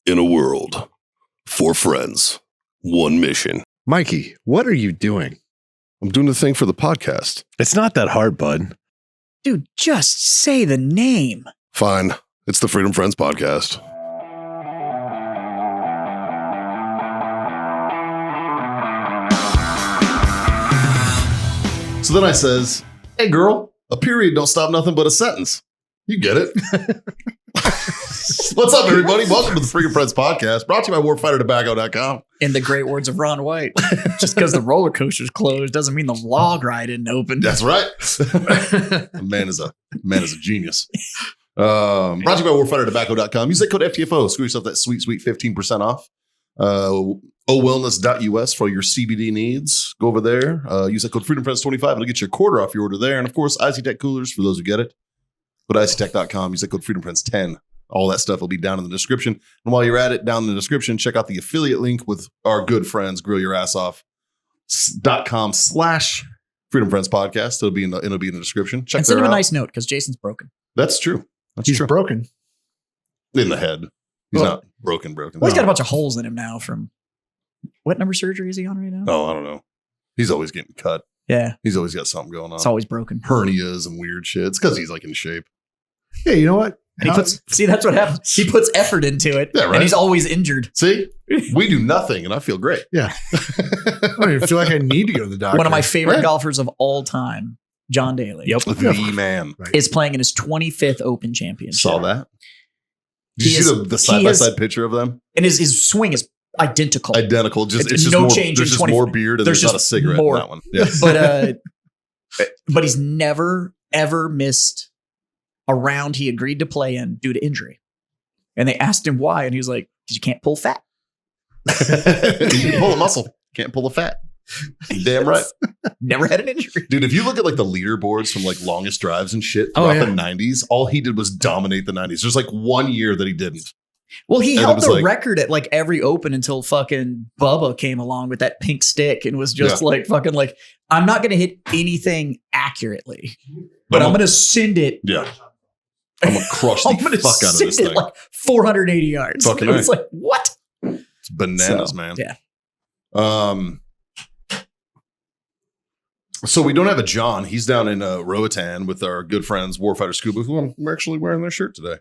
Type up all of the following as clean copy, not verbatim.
In a world, 4 friends, 1 mission. Mikey, what are you doing? I'm doing the thing for the podcast. It's not that hard, bud. Dude, just say the name. Fine. It's the Freedom Friends podcast. So then I says, hey girl, a period don't stop nothing but a sentence. You get it. What's up, everybody? Welcome to the Freedom Friends podcast, brought to you by warfightertobacco.com. In the great words of Ron White, just because the roller coaster's closed doesn't mean the log ride isn't open. That's right. man is a genius. Brought to you by warfightertobacco.com. Use that code FTFO. Screw yourself that sweet 15% off. owellness.us for your CBD needs. Go over there. Use that code FreedomFriends25. It'll get you a quarter off your order there. And of course, Icy Tech coolers for those who get it. Go to icytech.com. Use that code FreedomFriends10. All that stuff will be down in the description. And while you're at it, down in the description, check out the affiliate link with our good friends, grillyourassoff.com/Freedom Friends podcast. It'll be in the description. Check and send him a out. nice note because Jason's broken. That's true. He's broken. In the head. He's not broken. Well, he's got a bunch of holes in him now from what number surgery is he on right now? Oh, I don't know. He's always getting cut. Yeah. He's always got something going on. It's always broken. Hernias and weird shit. It's because he's like in shape. Yeah, you know what? See, that's what happens. He puts effort into it, Yeah, right. and he's always injured. See, we do nothing, and I feel great. Yeah. I don't even feel like I need to go to the doctor. One of my favorite Right. golfers of all time, John Daly. Yep, the man. Right. Is playing in his 25th Open Championship. Saw that. Did you see the side-by-side picture of them? And his swing is identical. Identical. Just it's just no more, change. There's in just 20 more beard and there's there's not a just cigarette more. in that one. Yeah. But he's never, ever missed a round he agreed to play in due to injury. And they asked him why, and he was like, because you can't pull fat. You can pull a muscle. Can't pull a fat. Damn right. Never had an injury. Dude, if you look at like the leaderboards from like longest drives and shit throughout the 90s, all he did was dominate the 90s. There's like 1 year that he didn't. Well, he And held it was the like- record at like every Open until fucking Bubba came along with that pink stick and was just like fucking like, I'm not going to hit anything accurately, but I'm going to send it. Yeah. I'm going to crush the I'm going to fuck out of send this it thing. like 480 yards. Fucking It was right. like, what? It's bananas, So, man. yeah. So we don't have a John. He's down in Roatan with our good friends Warfighter Scuba, who I'm actually wearing their shirt today.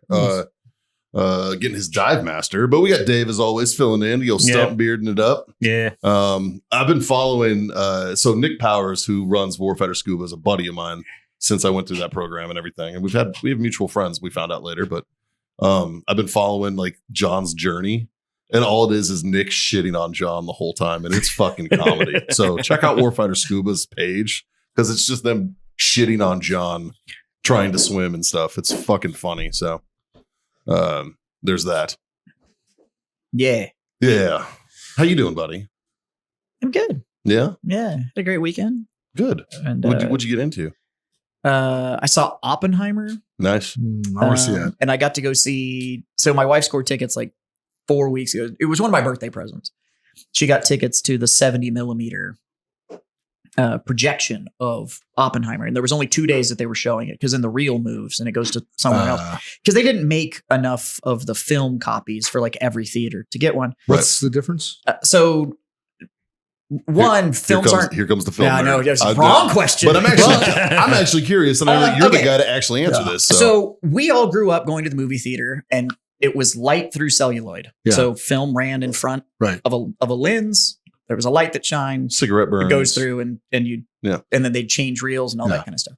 Getting his dive master, but we got Dave as always filling in. You'll stump bearding it up. Yeah. I've been following. So Nick Powers, who runs Warfighter Scuba, is a buddy of mine since I went through that program and everything. And we have mutual friends. We found out later, but I've been following like John's journey. And all it is Nick shitting on John the whole time. And it's fucking comedy. So check out Warfighter Scuba's page because it's just them shitting on John trying to swim and stuff. It's fucking funny. So there's that. Yeah. Yeah. How you doing, buddy? I'm good. Yeah? Yeah. Had a great weekend. Good. And What'd you get into? I saw Oppenheimer. Nice. I want to see that. And I got to go see. So my wife scored tickets like 4 weeks ago. It was one of my birthday presents. She got tickets to the 70 millimeter projection of Oppenheimer. And there was only 2 days that they were showing it because then the reel moves and it goes to somewhere else. Because they didn't make enough of the film copies for like every theater to get one. What's the difference? So films aren't. Here comes the film. Yeah, I know. nerd. That's a wrong question. But I'm actually curious, and I know that you're the guy to actually answer this. So we all grew up going to the movie theater, and it was light through celluloid. Yeah. So film ran in front of a lens. There was a light that shines. Cigarette burns. It goes through, and then they'd change reels and all that kind of stuff.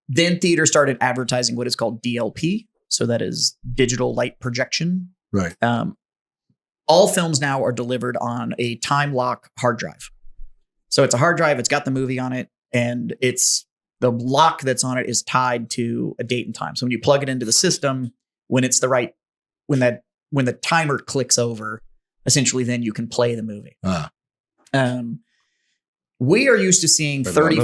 Then theater started advertising what is called DLP. So that is digital light projection. Right. All films now are delivered on a time lock hard drive. So it's a hard drive. It's got the movie on it, and the lock that's on it is tied to a date and time. So when you plug it into the system, when it's when the timer clicks over, essentially, then you can play the movie. We are used to seeing 30.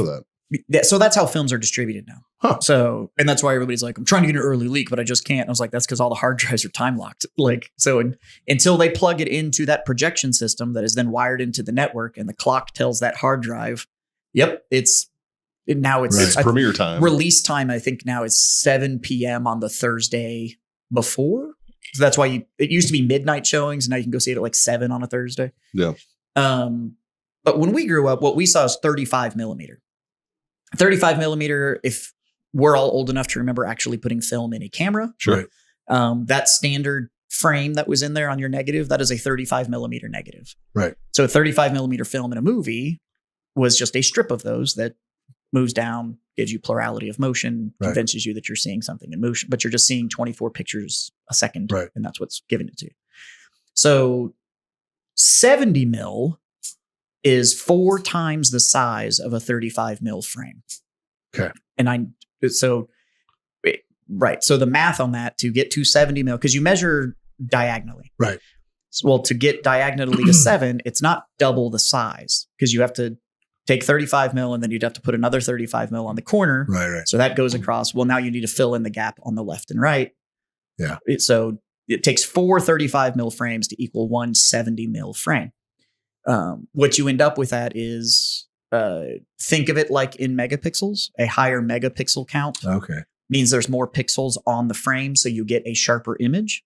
So that's how films are distributed now. Huh. So, and that's why everybody's like, I'm trying to get an early leak, but I just can't. And I was like, that's because all the hard drives are time locked. Like, so until they plug it into that projection system that is then wired into the network and the clock tells that hard drive, it's premiere time. Release time, I think now is 7 p.m. on the Thursday before. So that's why it used to be midnight showings, and now you can go see it at like 7 on a Thursday. Yeah. But when we grew up, what we saw is 35 millimeter. 35 millimeter, if we're all old enough to remember actually putting film in a camera. Sure. That standard frame that was in there on your negative, that is a 35 millimeter negative. Right. So a 35 millimeter film in a movie was just a strip of those that moves down, gives you plurality of motion, convinces you that you're seeing something in motion, but you're just seeing 24 pictures a second. Right. And that's what's giving it to you. So 70 mil is 4 times the size of a 35 mil frame. Okay. So the math on that to get to 70 mil, because you measure diagonally. Right. Well, to get diagonally to 7, it's not double the size, because you have to take 35 mil and then you'd have to put another 35 mil on the corner. Right. So that goes across. Well, now you need to fill in the gap on the left and right. Yeah. So it takes 4 35 mil frames to equal 1 70 mil frame. What you end up with that is, think of it like in megapixels. A higher megapixel count means there's more pixels on the frame, so you get a sharper image.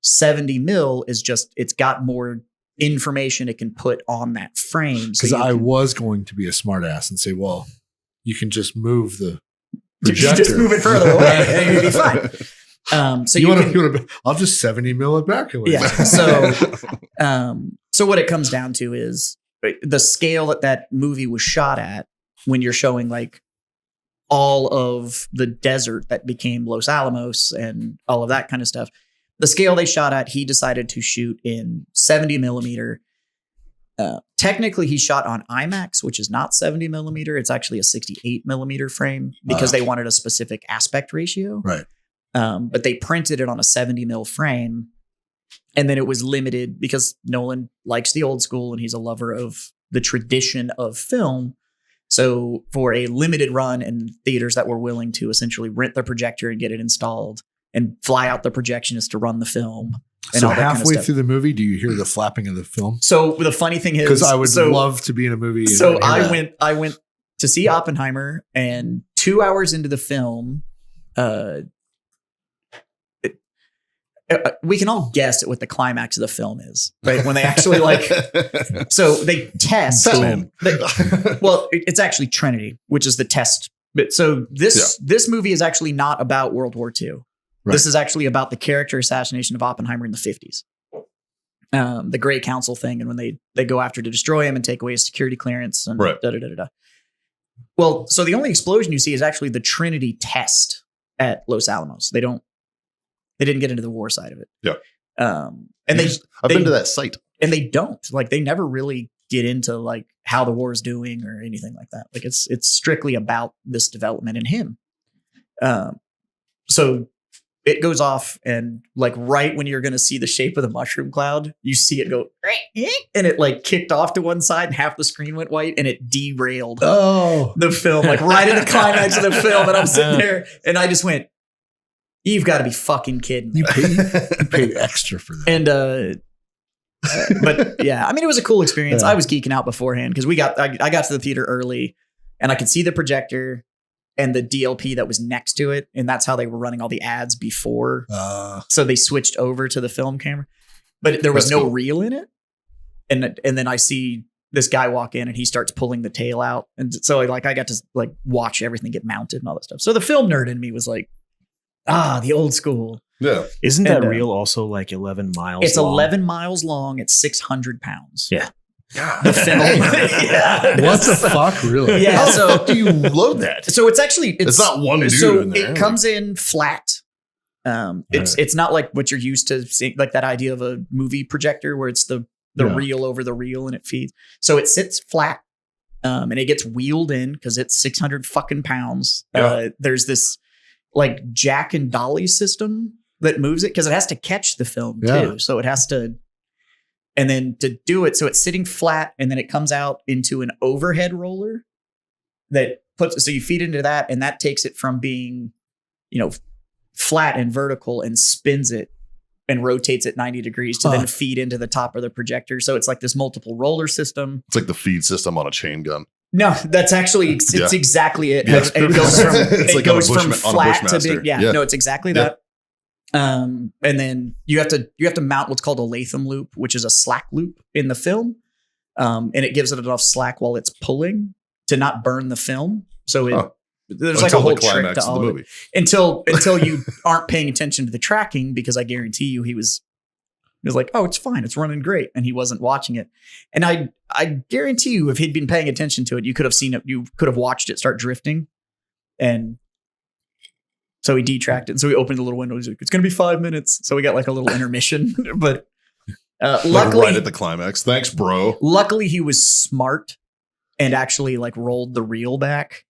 70 mil is just, it's got more information it can put on that frame. Because I was going to be a smart ass and say, well, you can just move the projector. Just move it further away and you'll be fine. I'll just 70 mil it back. Yeah. So what it comes down to is the scale that movie was shot at when you're showing like all of the desert that became Los Alamos and all of that kind of stuff. The scale they shot at, he decided to shoot in 70 millimeter. Technically, he shot on IMAX, which is not 70 millimeter. It's actually a 68 millimeter frame because they wanted a specific aspect ratio. Right. But they printed it on a 70 mil frame. And then it was limited because Nolan likes the old school and he's a lover of the tradition of film. So for a limited run in theaters that were willing to essentially rent the projector and get it installed and fly out the projectionist to run the film. And so all that halfway kind of through the movie, do you hear the flapping of the film? So the funny thing is, because I would love to be in a movie. So I went to see Oppenheimer, and 2 hours into the film, we can all guess at what the climax of the film is, right? When they actually so they test. It's actually Trinity, which is the test. But so this movie is actually not about World War II. Right. This is actually about the character assassination of Oppenheimer in the 50s. The Grey Council thing, and when they go after to destroy him and take away his security clearance and da-da-da-da-da. Well, so the only explosion you see is actually the Trinity test at Los Alamos. They didn't get into the war side of it. Yeah. I've been to that site. And they don't. They never really get into how the war is doing or anything like that. It's strictly about this development and him. So it goes off, and right when you're going to see the shape of the mushroom cloud, you see it go, and it kicked off to one side and half the screen went white and it derailed the film, right in the climax of the film. And I'm sitting there and I just went, you've got to be fucking kidding me. You paid extra for that. And, but yeah, I mean, it was a cool experience. I was geeking out beforehand because I got to the theater early and I could see the projector and the DLP that was next to it. And that's how they were running all the ads before. So they switched over to the film camera, but there was no reel in it. And then I see this guy walk in and he starts pulling the tail out. And so I got to watch everything get mounted and all that stuff. So the film nerd in me was the old school. Yeah. Isn't that reel also 11 miles it's long? 11 miles long. It's 600 pounds. Yeah. God. The film. What the fuck, really? Yeah. How the So fuck do you load that? So it's actually It's not one dude so in there. it comes in flat. It's not like what you're used to seeing, that idea of a movie projector where it's the reel over the reel and it feeds. So it sits flat, and it gets wheeled in because it's 600 fucking pounds. Yeah. There's this jack and dolly system that moves it because it has to catch the film too. So it has to. And then to do it, so it's sitting flat, and then it comes out into an overhead roller that so you feed into that, and that takes it from being, flat and vertical and spins it and rotates it 90 degrees to then feed into the top of the projector. So it's this multiple roller system. It's like the feed system on a chain gun. No, that's actually, it's exactly it. Yeah. It goes from, It's it like goes on a from Bushmaster. flat to big. Yeah, no, it's exactly that. And then you have to mount what's called a Latham loop, which is a slack loop in the film. And it gives it enough slack while it's pulling to not burn the film. So there's like a whole trick to all of it. Until you aren't paying attention to the tracking, because I guarantee you he was like, oh, it's fine, it's running great, and he wasn't watching it. And I guarantee you, if he'd been paying attention to it, you could have seen it. You could have watched it start drifting, and so he detracked it. And so he opened a little window. He's like, it's going to be 5 minutes. So we got like a little intermission, but luckily, right at the climax. Thanks, bro. Luckily, he was smart and actually like rolled the reel back.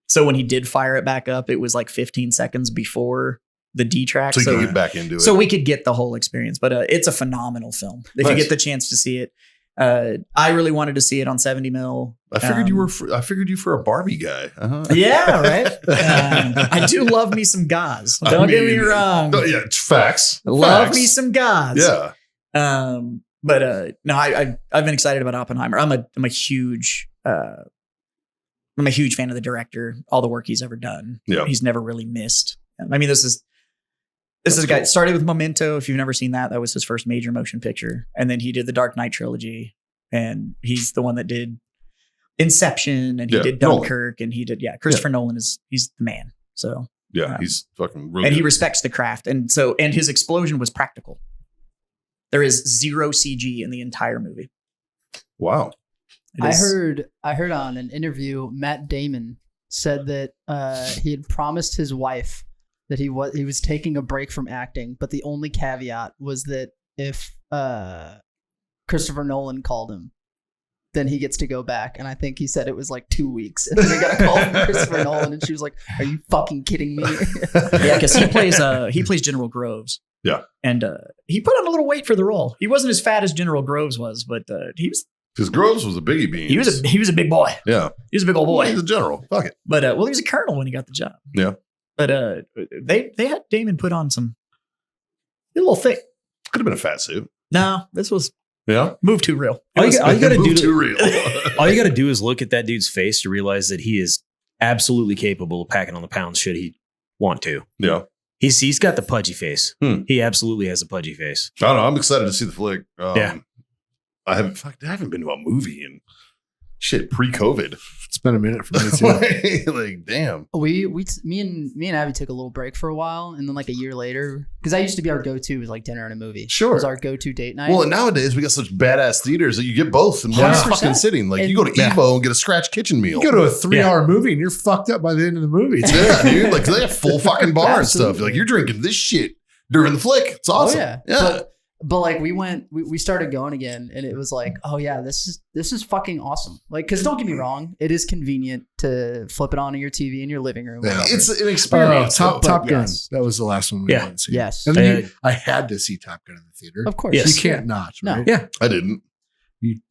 So when he did fire it back up, it was like 15 seconds before the detract. So you could get back into it. So we could get the whole experience. But it's a phenomenal film. If you get the chance to see it. I really wanted to see it on 70 mil. I figured you for a Barbie guy. Uh-huh. Yeah, right. I do love me some gauze. Don't get me wrong. Yeah, it's facts. Love me some gauze. Yeah. But no, I've been excited about Oppenheimer. I'm a huge fan of the director. All the work he's ever done. Yeah. He's never really missed. I mean, this is a guy started with Memento. If you've never seen that was his first major motion picture. And then he did the Dark Knight trilogy. And he's the one that did Inception, and he did Dunkirk, and he did, Christopher Nolan he's the man. So he's fucking really and good. he respects the craft. And his explosion was practical. There is 0 CG in the entire movie. Wow. I heard on an interview, Matt Damon said that he had promised his wife that he was taking a break from acting, but the only caveat was that if Christopher Nolan called him, then he gets to go back. And I think he said it was like 2 weeks, and then they got a call from Christopher Nolan, and she was like, "Are you fucking kidding me?" Yeah, because he plays General Groves. Yeah, and he put on a little weight for the role. He wasn't as fat as General Groves was, but he was. Because Groves was a biggie bean. He was a big boy. Yeah, he was a big old boy. He's a general. Fuck it. But he was a colonel when he got the job. Yeah. But they had Damon put on a little thick. Could have been a fat suit. No, this was move too real. All you real. All you got to do is look at that dude's face to realize that he is absolutely capable of packing on the pounds should he want to. Yeah. He's got the pudgy face. He absolutely has a pudgy face. I don't know. I'm excited to see the flick. Yeah. I haven't been to a movie in pre-COVID. It's been a minute for me too. like damn. Me and Abby took a little break for a while, and then like a year later, because that used to be our go-to was like dinner and a movie. Sure, it was our go-to date night. Well, and nowadays we got such badass theaters that you get both in one 100%. fucking sitting. Like you go to Evo and get a scratch kitchen meal. You go to a 3-hour movie and you're fucked up by the end of the movie. Yeah, dude. Like they have full fucking bar and stuff. Like you're drinking this shit during the flick. It's awesome. Oh, yeah. But like we started going again, and it was like, oh yeah, this is fucking awesome. Like, because don't get me wrong, it is convenient to flip it onto your TV in your living room. Yeah. It's an experience. Top Gun. Yes. That was the last one we went and see. Yes. And then I had to see Top Gun in the theater. Of course. You can't not. No. Right? Yeah. I didn't.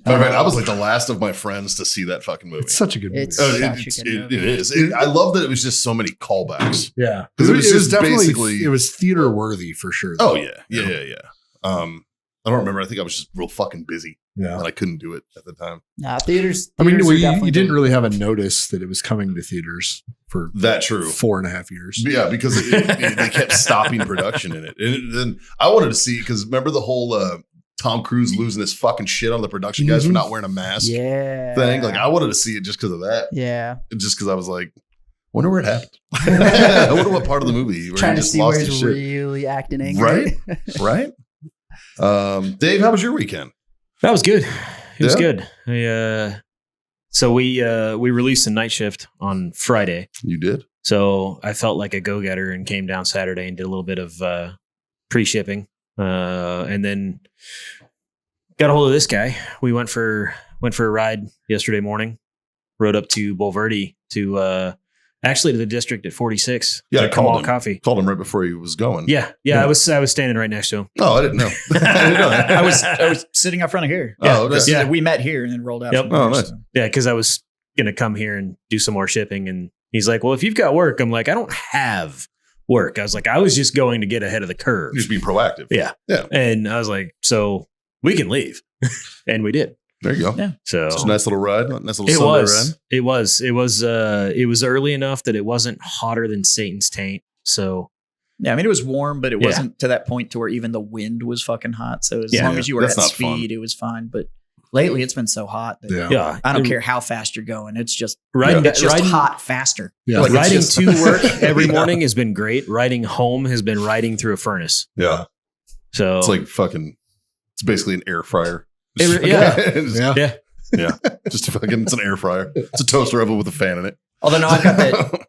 I was like the last of my friends to see that fucking movie. It's such a good movie. It is. I love that it was just so many callbacks. Yeah. Because it was definitely basically it was theater worthy for sure. Oh yeah. I don't remember. I think I was just real fucking busy. Yeah. And I couldn't do it at the time. Nah, theaters. I mean, are you definitely didn't really have a notice that it was coming to theaters for that true 4.5 years. Yeah, because they kept stopping production in it. And then I wanted to see, because remember the whole Tom Cruise losing his fucking shit on the production guys for not wearing a mask thing? Like I wanted to see it just because of that. Yeah. Just because I was like, wonder where it happened. I wonder what part of the movie where trying he to just see lost where his he's shit. really acting angry. Right? Dave, how was your weekend? That was good. It was good. So we released the night shift on Friday. You did? So I felt like a go-getter and came down Saturday and did a little bit of pre-shipping. And then got a hold of this guy. We went for a ride yesterday morning. Rode up to Bulverde to the district at 46. Yeah, I Kamal called him. Coffee. Called him right before he was going. Yeah. I was standing right next to him. Oh, I didn't know. I didn't know that. I was sitting out front of here. Oh, okay. We met here and then rolled out. Yep. From there, nice. so. Yeah, because I was going to come here and do some more shipping. And he's like, well, if you've got work, I'm like, I don't have work. I was like, I was just going to get ahead of the curve. Just being proactive. Yeah. And I was like, so we can leave. And we did. There you go. Yeah. So it's a nice little ride. Nice little Sunday ride. It was early enough that it wasn't hotter than Satan's taint. So Yeah, I mean, it was warm, but it wasn't to that point to where even the wind was fucking hot. So as long as you were at speed, it was fine. But lately, it's been so hot that I don't care how fast you're going. It's just hot faster. Yeah. Like riding to work every morning has been great. Riding home has been riding through a furnace. Yeah. So it's like fucking, it's basically an air fryer. Yeah. Just fucking, it's an air fryer. It's a toaster oven with a fan in it. Although now I've got that,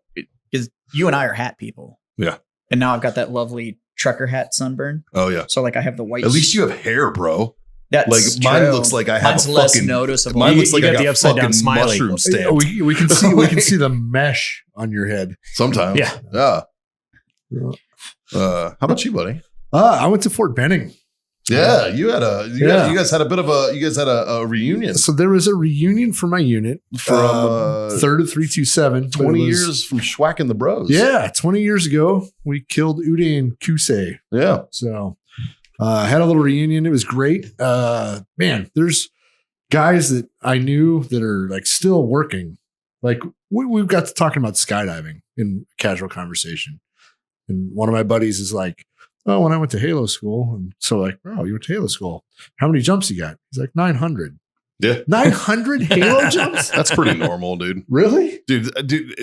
because you and I are hat people. Yeah. And now I've got that lovely trucker hat sunburn. Oh yeah. So like I have the white. At least you have hair, bro. That's like mine looks like I have Mine's a less fucking noticeable. Mine looks like I got the upside down smiley mushroom stamp. We can see the mesh on your head. Sometimes. Yeah. How about you, buddy? I went to Fort Benning. Yeah, you guys had a reunion. So there was a reunion for my unit from 3rd of 327. 20 years from Schwacking the Bros. Yeah, 20 years ago, we killed Uday and Kusei. Yeah. So had a little reunion. It was great. Man, there's guys that I knew that are like still working. Like we've got to talking about skydiving in casual conversation. And one of my buddies is like, oh, when I went to Halo school. And so like, oh, you went to Halo school. How many jumps you got? He's like 900. Yeah. 900 Halo jumps? That's pretty normal, dude. Really? Dude,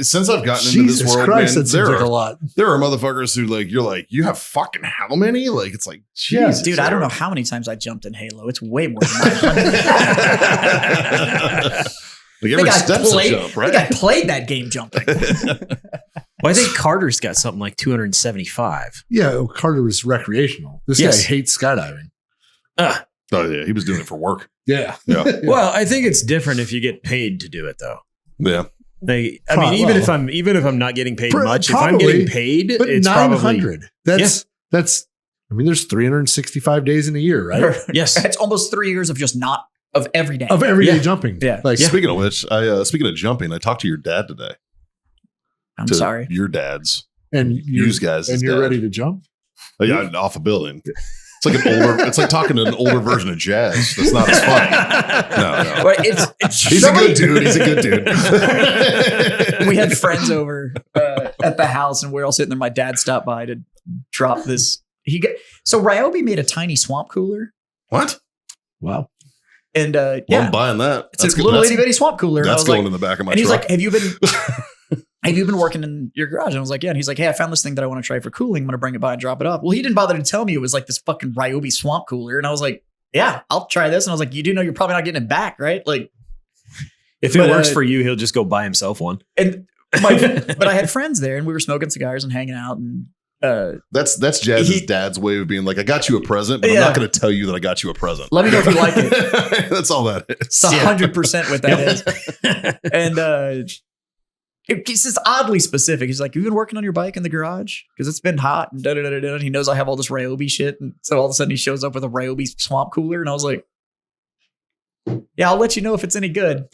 since I've gotten into Jesus this world, Christ, man, that seems like a lot. There are motherfuckers who like, you're like, you have fucking how many? Like, it's like, Jesus. Dude, I don't know how many times I jumped in Halo. It's way more than 900. Like every step's a jump, right? I think I played that game jumping. Well, I think Carter's got something like 275. Yeah, Carter was recreational. This guy hates skydiving. Oh yeah, he was doing it for work. Yeah. Well, I think it's different if you get paid to do it, though. Yeah. Like, I mean, even if I'm not getting paid much, if I'm getting paid, but it's 900. That's. I mean, there's 365 days in a year, right? Yes, it's almost 3 years of just not of every day jumping. Yeah. Like speaking of which, speaking of jumping, I talked to your dad today. I'm sorry. Your dad's and you guys and you're ready to jump. Yeah, off a building. It's like an older. It's like talking to an older version of jazz. That's not as funny. No. But He's a good dude. He's a good dude. We had friends over at the house, and we're all sitting there. My dad stopped by to drop this. So Ryobi made a tiny swamp cooler. What? Wow. And I'm buying that. It's a little itty bitty swamp cooler. That's going in the back of my truck. And he's like, have you been working in your garage? And I was like, yeah. And he's like, hey, I found this thing that I want to try for cooling. I'm going to bring it by and drop it off. Well, he didn't bother to tell me it was like this fucking Ryobi swamp cooler. And I was like, yeah, I'll try this. And I was like, you do know you're probably not getting it back, right? Like, if it works for you, he'll just go buy himself one. And but I had friends there, and we were smoking cigars and hanging out. And that's Jazz's dad's way of being like, I got you a present, but I'm not going to tell you that I got you a present. Let me know if you like it. That's all that is. It's 100% what that is. And it's just oddly specific. He's like, you've been working on your bike in the garage because it's been hot and da-da-da-da-da. And he knows I have all this Ryobi shit. And so all of a sudden he shows up with a Ryobi swamp cooler. And I was like, yeah, I'll let you know if it's any good.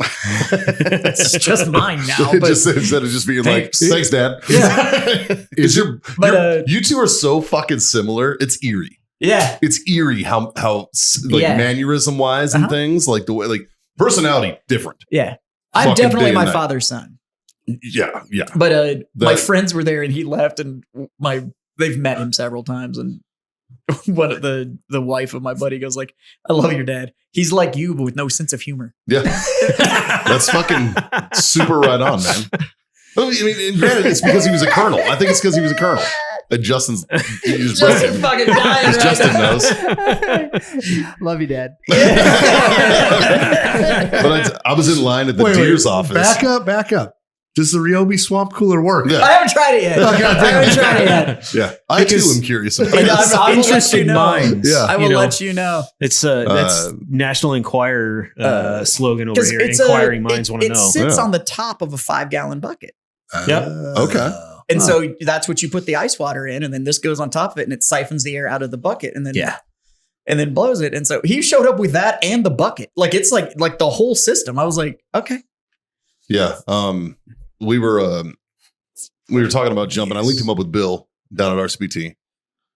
It's just mine now. But instead of just being thanks, Dad. Yeah. You two are so fucking similar. It's eerie. Yeah. It's eerie how mannerism wise and things, like the way, like personality different. Yeah. I'm definitely my father's son. Yeah. But my friends were there and he left, and they've met him several times, and the wife of my buddy goes like, I love your dad. He's like you, but with no sense of humor. Yeah. That's fucking super right on, man. I mean, granted, it's because he was a colonel. I think it's because he was a colonel. Justin's fucking dying. Justin knows. Love you, Dad. But I was in line at the deer's office. Back up. Does the Ryobi swamp cooler work? Yeah. I haven't tried it yet. I haven't tried it yet. Yeah, I too am curious about it. I will let you know. Minds. Yeah. I will let you know. It's that's National Enquirer slogan over here. Inquiring minds want to know. It sits on the top of a 5-gallon bucket. Okay. And so that's what you put the ice water in, and then this goes on top of it, and it siphons the air out of the bucket, and then blows it. And so he showed up with that and the bucket. Like it's like the whole system. I was like, okay. Yeah. We were talking about jumping. I linked him up with Bill down at RCPT,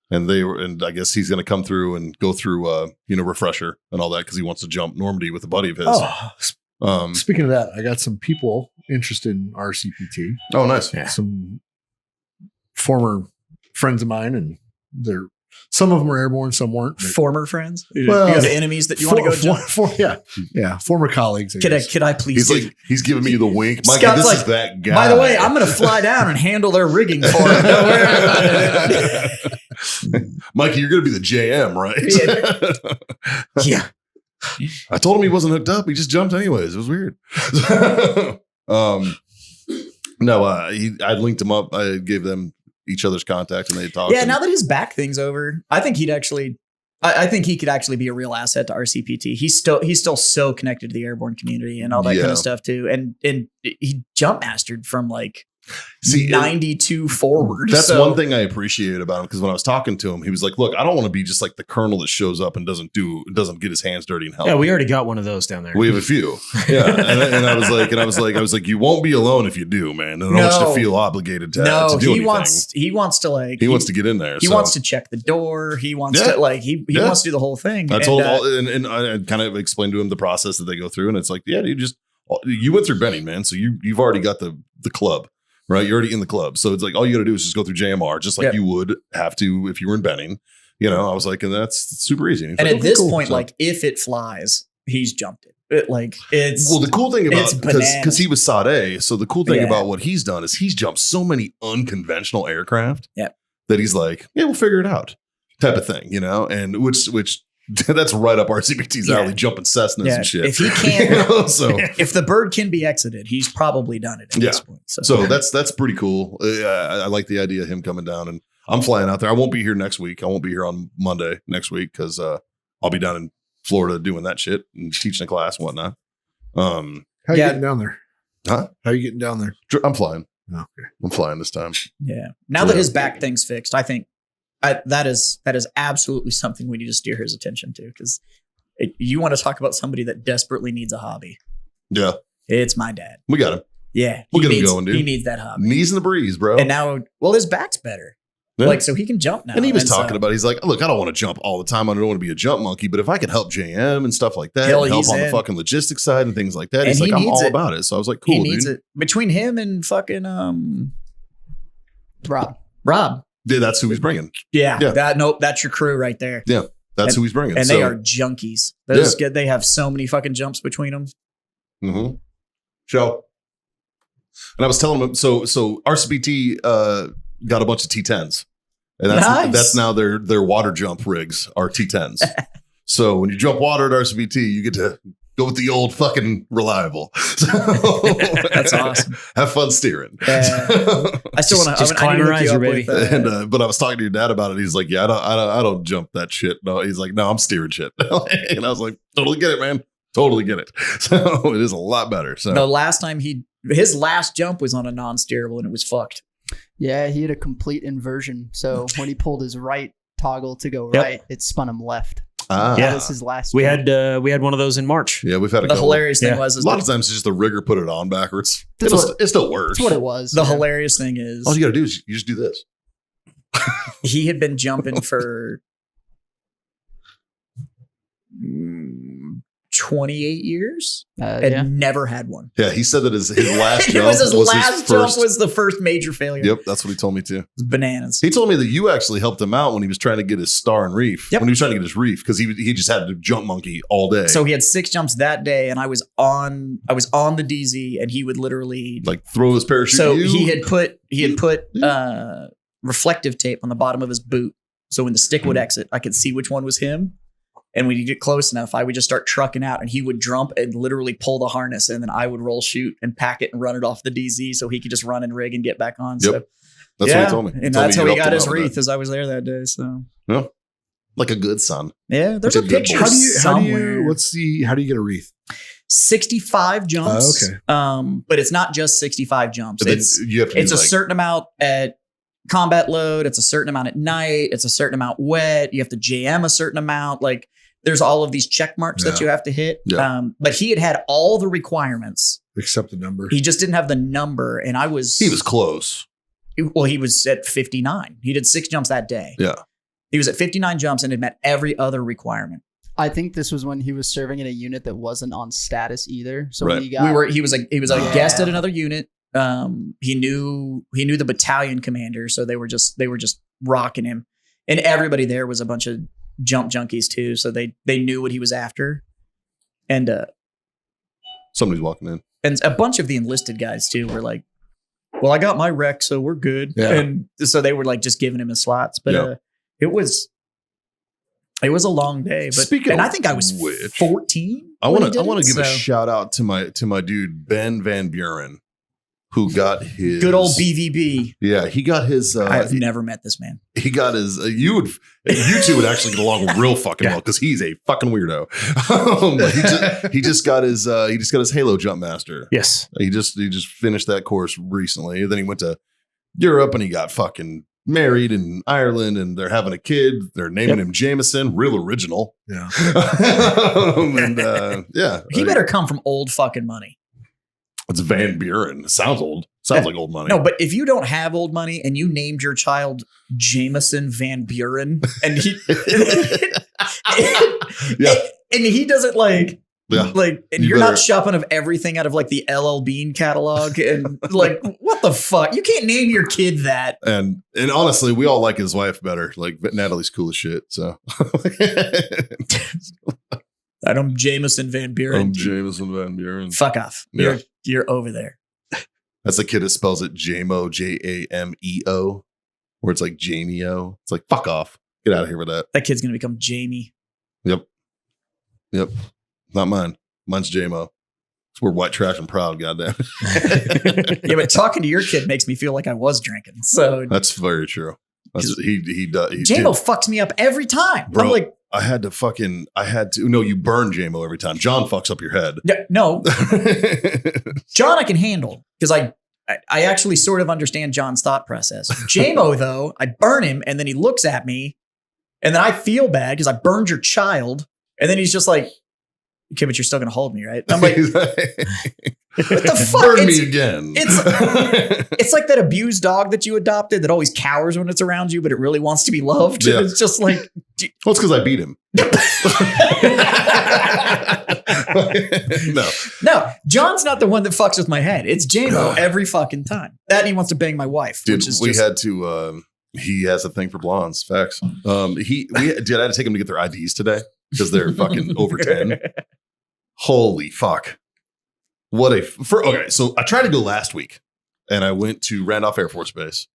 and I guess he's going to come through and go through refresher and all that because he wants to jump Normandy with a buddy of his. Speaking of that, I got some people interested in RCPT. Oh, nice. Yeah. Some former friends of mine, and some of them were airborne, some weren't. but- Former friends? Well, you have enemies that you want to go jump? Former colleagues. I guess. Could I please? He's like, he's giving me the wink. Mikey, Scott's this like, is that guy. By the way, I'm going to fly down and handle their rigging for them. Don't worry about it. Mikey, you're going to be the JM, right? Yeah. I told him he wasn't hooked up. He just jumped anyways. It was weird. I linked him up. I gave them each other's contact and they talked. Yeah, now that his back thing's over, I think I think he could actually be a real asset to RCPT. He's still so connected to the airborne community and all that kind of stuff too. And he jump mastered from like 92 forward. That's one thing I appreciate about him, because when I was talking to him, he was like, "Look, I don't want to be just like the colonel that shows up and doesn't get his hands dirty and help." Yeah, we already got one of those down there. We have a few. Yeah, and I was like, you won't be alone if you do, man. And I don't want you to feel obligated to do anything. He wants to get in there. He wants to check the door. He wants to he wants to do the whole thing. I told him, and I kind of explained to him the process that they go through, and it's like, yeah, you went through Benning, man, so you've already got the club. Right, you're already in the club, so it's like all you got to do is just go through JMR, just like you would have to if you were in Benning. I was like, and that's super easy. And at this point, like if it flies, he's jumped it. The cool thing about because he was Sade, so the cool thing about what he's done is he's jumped so many unconventional aircraft that he's like, yeah, we'll figure it out, type of thing, and which. That's right up RCPT's alley, jumping Cessnas and shit. If he can't, if the bird can be exited, he's probably done it at this point. So that's pretty cool. I like the idea of him coming down, and I'm flying out there. I won't be here next week. I won't be here on Monday next week because I'll be down in Florida doing that shit and teaching a class and whatnot. How you getting down there? Huh? How you getting down there? I'm flying. Oh, okay. I'm flying this time. Yeah. Now that his back thing's fixed, I think that is absolutely something we need to steer his attention to, because you want to talk about somebody that desperately needs a hobby. Yeah. It's my dad. We got him. Yeah. We'll get him going, dude. He needs that hobby. Knees in the breeze, bro. And now, his back's better. Yeah. So he can jump now. And he was talking about, he's like, look, I don't want to jump all the time. I don't want to be a jump monkey, but if I could help JM and stuff like that, and help on the fucking logistics side and things like that, he's like, I'm all about it. So I was like, cool, he needs it. Between him and fucking Rob. Yeah, that's who he's bringing. Yeah. That's your crew right there. Yeah, that's who he's bringing. And they are junkies. They have so many fucking jumps between them. Mm-hmm. So, and I was telling him, so RCPT got a bunch of T10s, and that's now their water jump rigs are T10s. So when you jump water at RCPT, you get to go with the old fucking reliable. So, that's awesome. Have fun steering. I still want to just climb a riser, baby. But I was talking to your dad about it. He's like, yeah, I don't jump that shit. No, he's like, no, I'm steering shit. And I was like, totally get it, man. Totally get it. So it is a lot better. So the last time his last jump was on a non-steerable and it was fucked. Yeah, he had a complete inversion. So when he pulled his right toggle to go right, it spun him left. That was his last. We had one of those in March. Yeah, we've had the hilarious thing was a lot of times it's just the rigger put it on backwards. It still works. That's what it was. The hilarious thing is all you got to do is you just do this. He had been jumping for 28 years and never had one. Yeah, he said that his last jump was the first major failure. Yep, that's what he told me too. Bananas. He told me that you actually helped him out when he was trying to get his star and reef. Yep. When he was trying to get his reef, because he just had to jump monkey all day. So he had 6 jumps that day, and I was on the DZ, and he would literally like throw his parachute. So he had put reflective tape on the bottom of his boot, so when the stick would exit, I could see which one was him. And when you get close enough, I would just start trucking out, and he would jump and literally pull the harness, and then I would roll shoot and pack it and run it off the DZ so he could just run and rig and get back on. Yep. So that's what he told me. And that's how he got his wreath, as I was there that day. So yeah, like a good son. Yeah, there's a picture somewhere. How do you get a wreath? 65 jumps. Okay. But it's not just 65 jumps. It's a certain amount at combat load. It's a certain amount at night. It's a certain amount wet. You have to JM a certain amount. Like, there's all of these check marks that you have to hit. Yeah. But he had all the requirements. Except the number. He just didn't have the number. And he was close. Well, he was at 59. He did 6 jumps that day. Yeah. He was at 59 jumps and had met every other requirement. I think this was when he was serving in a unit that wasn't on status either. So when he got, he was a guest at another unit. He knew the battalion commander, so they were just rocking him. And everybody there was a bunch of jump junkies too. So they knew what he was after. And Somebody's walking in. and a bunch of the enlisted guys too were like, well, I got my rec, so we're good. Yeah. And so they were like just giving him his slots. But it was a long day. But Speaking and of I think I was which, 14. I want to give a shout. shout out to my dude Ben Van Buren, who got his Good old BVB. Yeah, he got his. I've never met this man. He got his. You two would actually get along real fucking well because he's a fucking weirdo. He just got his Halo Jump Master. Yes. He just finished that course recently. Then he went to Europe and he got fucking married in Ireland and they're having a kid. They're naming him Jameson. Real original. Yeah. He better come from old fucking money. It's Van Buren. Sounds old. Sounds like old money. No, but if you don't have old money and you named your child Jameson Van Buren and he and he doesn't and you're not shopping of everything out of like the LL Bean catalog and like what the fuck? You can't name your kid that. And honestly, we all like his wife better. Like Natalie's cool as shit. So I'm Jameson Van Buren. I'm Jameson Van Buren. Fuck off. Yeah. You're over there. That's the kid that spells it Jameo, Jameo, where it's like Jamio. It's like, fuck off. Get out of here with that. That kid's gonna become Jamie. Yep. Not mine. Mine's Jamo. We're white trash and proud, goddamn. Yeah, but talking to your kid makes me feel like I was drinking. So that's very true. He does. Jamo fucks me up every time. Bro, I'm like, no, you burn Jamo every time. John fucks up your head. no. John I can handle because I actually sort of understand John's thought process. Jamo, though, I burn him and then he looks at me and then I feel bad because I burned your child. And then he's just like, okay, but you're still going to hold me, right? And I'm like, what the fuck? Burn me again. It's like that abused dog that you adopted that always cowers when it's around you, but it really wants to be loved. Yeah. And it's just like, well, it's because I beat him. No, John's not the one that fucks with my head. It's Jamo every fucking time. That and he wants to bang my wife. Dude, which is he has a thing for blondes. Facts. I had to take him to get their IDs today because they're fucking over 10. Holy fuck. Okay, so I tried to go last week and I went to Randolph Air Force Base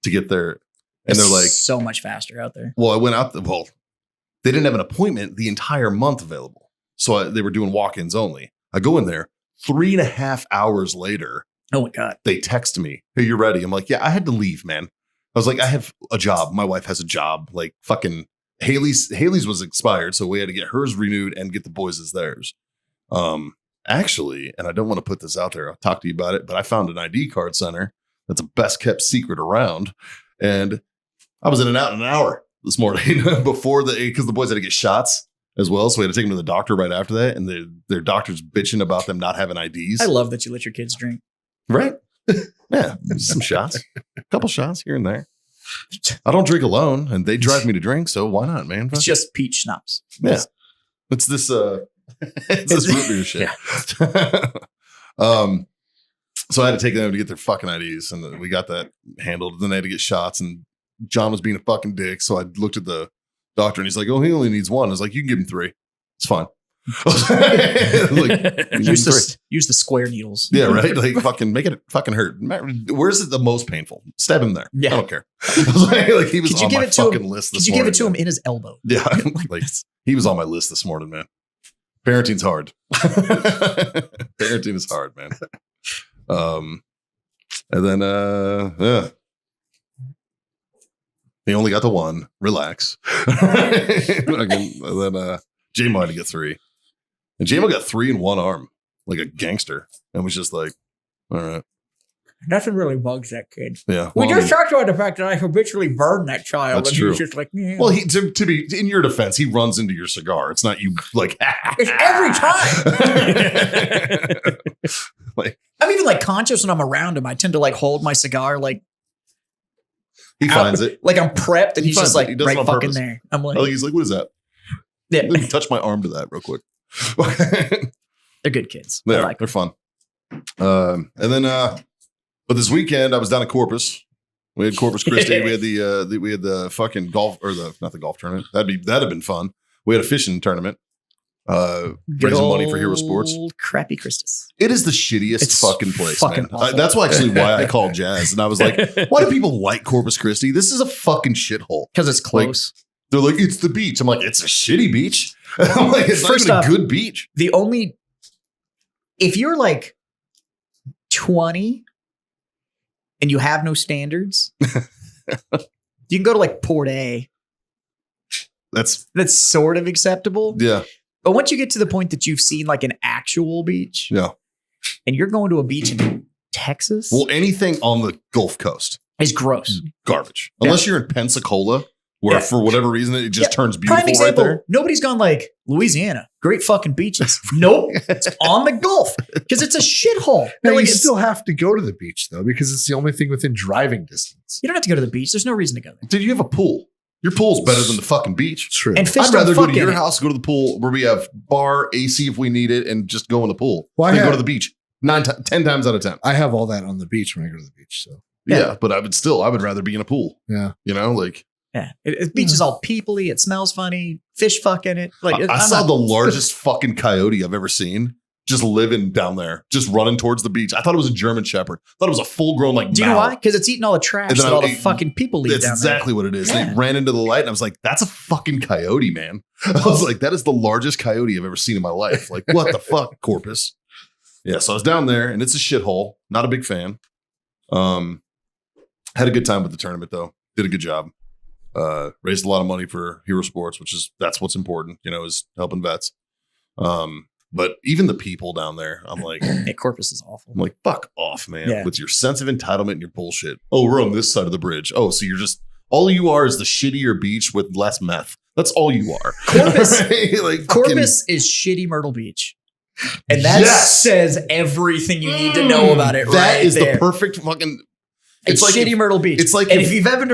to get there. And they're like, so much faster out there. Well, I went out. They didn't have an appointment the entire month available. So they were doing walk-ins only. I go in there 3.5 hours later. Oh my God. They text me, hey, you're ready. I'm like, yeah, I had to leave, man. I was like, I have a job. My wife has a job. Like fucking Haley's was expired. So we had to get hers renewed and get the boys' theirs. Actually, and I don't want to put this out there. I'll talk to you about it, but I found an ID card center that's a best kept secret around. And I was in and out in an hour this morning because the boys had to get shots as well. So we had to take them to the doctor right after that. And their doctor's bitching about them not having IDs. I love that you let your kids drink. Right? Yeah. Some shots, a couple shots here and there. I don't drink alone and they drive me to drink. So why not, man? It's just peach schnapps. Yeah. It's this root beer shit. Yeah. So I had to take them to get their fucking IDs and we got that handled. Then they had to get shots and John was being a fucking dick. So I looked at the doctor and he's like, oh, he only needs one. I was like, you can give him 3. It's fine. Use the square needles. Yeah, right. Like fucking make it fucking hurt. Where's it the most painful? Stab him there. Yeah. I don't care. Like he was on my fucking list this morning. Could you give it to him in his elbow? Yeah. Like he was on my list this morning, man. Parenting's hard. Parenting is hard, man. And then yeah. He only got the 1. Relax. And then J-Mo had to get 3. And J-Mo got 3 in one arm, like a gangster. And was just like, all right. Nothing really bugs that kid. Yeah. We just talked about the fact that I habitually burn that child. That's and true. He's just like, yeah. Well, to be in your defense, he runs into your cigar. It's not you like it's every time. Like I'm even like conscious when I'm around him. I tend to like hold my cigar like he finds it. Like I'm prepped and he's just like right fucking purpose. there. I'm like, he's like, what is that? Yeah. Let me touch my arm to that real quick. They're good kids. They're fun. And then but this weekend I was down in Corpus We had Corpus Christi. We had the fucking golf or not the golf tournament. That'd have been fun. We had a fishing tournament. Raising money for Hero Sports. Crappy Christus. It is the shittiest It's fucking place, fucking man. awful. That's actually why I called Jazz. And I was like, why do people like Corpus Christi? This is a fucking shithole. Because it's close. They're like, it's the beach. I'm like, it's a shitty beach. I'm like, it's First not off, even a good beach. If you're like 20 and you have no standards, you can go to like Port A. That's sort of acceptable. yeah. But once you get to the point that you've seen like an actual beach, Yeah. and you're going to a beach in Texas, Well, anything on the Gulf Coast, is gross. garbage. Unless you're in Pensacola, where for whatever reason it just turns beautiful Prime example, right there. nobody's gone like Louisiana, great fucking beaches. Nope, it's on the Gulf because it's a shithole. Now, Like, you it's- still have to go to the beach though, because it's the only thing within driving distance. you don't have to go to the beach. There's no reason to go there. Dude, you have a pool. Your pool's better than the fucking beach. True. And fish I'd don't rather go fuck to in your it. house, go to the pool where we have bar, AC if we need it, and just go in the pool. Well, Then I go have- to the beach 10 times out of 10. I have all that on the beach when I go to the beach. So Yeah, but I would rather be in a pool. yeah. You know, like Yeah, the beach is all peoply. It smells funny. Fish fuck in it. Like I saw the largest fucking coyote I've ever seen just living down there, just running towards the beach. I thought it was a German Shepherd. I thought it was a full grown like. Do you know Mal. why? Because it's eating all the trash And then that all the I- fucking people leave That's down exactly what it is. Yeah. They ran into the light and I was like, that's a fucking coyote, man. I was like, that is the largest coyote I've ever seen in my life. Like, what the fuck, Corpus? Yeah, so I was down there and it's a shithole. Not a big fan. Had a good time with the tournament though. Did a good job. Raised a lot of money for Hero Sports, that's what's important, is helping vets. But even the people down there, I'm like, there. Corpus is awful. I'm like, fuck off, man. Yeah. With your sense of entitlement and your bullshit. Oh, we're on this side of the bridge. Oh, so you're just all you are is the shittier beach with less meth. That's all you are. Corpus- Right? Like Corpus is shitty Myrtle Beach. And that Yes. says everything you need to know about it. That right is there. the perfect fucking. It's like shitty if- Myrtle Beach. it's like and if- if you've ever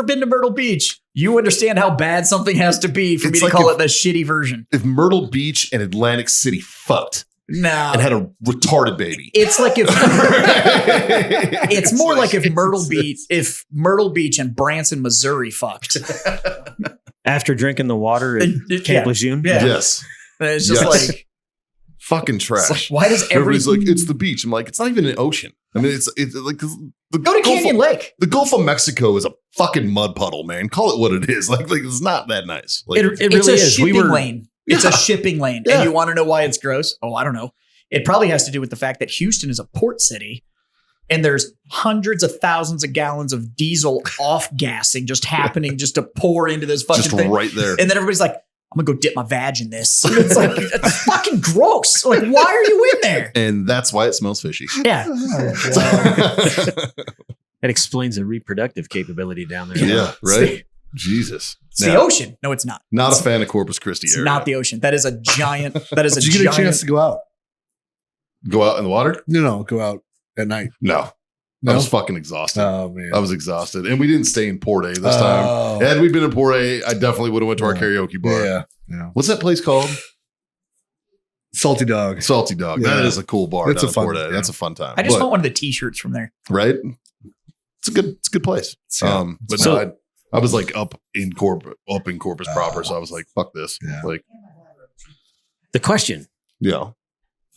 been to Myrtle Beach, you understand how bad something has to be for me It's to like call if- it the shitty version. If Myrtle Beach and Atlantic City fucked No. and had a retarded baby. It's like if it's more like if Jesus. Myrtle Beach and Branson, Missouri fucked. After drinking the water at And- Camp yeah. Lejeune. Yeah. Yes. And it's just Yes. like, Fucking trash. it's like, why does Everybody's everybody like, it's the beach. I'm like, it's not even an ocean. I mean, it's like the go to Gulf Canyon of- Lake? The Gulf of Mexico is a fucking mud puddle, man. Call it what it is. Like it's not that nice. Like, It It's really a is. shipping lane. It's a shipping lane. Yeah. And you want to know why it's gross? Oh, I don't know. It probably has to do with the fact that Houston is a port city and there's hundreds of thousands of gallons of diesel off gassing just happening just to pour into this fucking just thing. right there. And then everybody's like, I'm gonna go dip my vag in this. And it's like, it's fucking gross. Like, why are you in there? And that's why it smells fishy. Yeah. That explains the reproductive capability down there. Yeah, right? Jesus. It's the ocean. No, it's not. Not a fan of Corpus Christi It's area. not the ocean. That is a giant. That is a Did you get a giant. chance to go out? Go out in the water? No, go out at night. No. No? I was fucking exhausted. Oh man. I was exhausted. And we didn't stay in Port A this time. Oh. Had we been in Port A, I definitely would have went to our Yeah. karaoke bar. Yeah. What's that place called? Salty dog. Salty Dog. That Yeah. is a cool bar. It's down a in fun- Port A. yeah. That's a fun time. I just But- want one of the T-shirts from there. right? It's a good place. Yeah. But So- no, I was like up in Corpus proper, so I was like, fuck this. Yeah. Like, The question: yeah.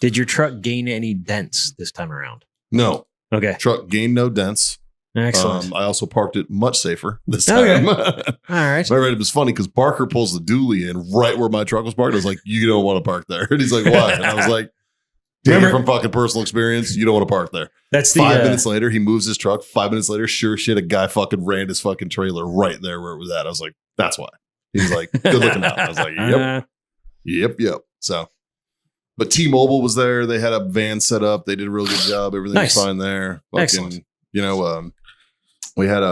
did your truck gain any dents this time around? No. Okay, Truck gained no dents. excellent. I also parked it much safer this Okay. time. All right. All right, it was funny because Barker pulls the dually in right where my truck was parked. I was like, you don't want to park there. And he's like, why? And I was like, Remember- from fucking personal experience, you don't want to park there. That's the 5 minutes later, he moves his truck. 5 minutes later, sure shit, a guy fucking ran his fucking trailer right there where it was at. I was like, that's why. He's like, good looking out. I was like, yep. So, but T-Mobile was there. They had a van set up. They did a real good job. Everything Nice. was fine there. Fucking, Excellent. We had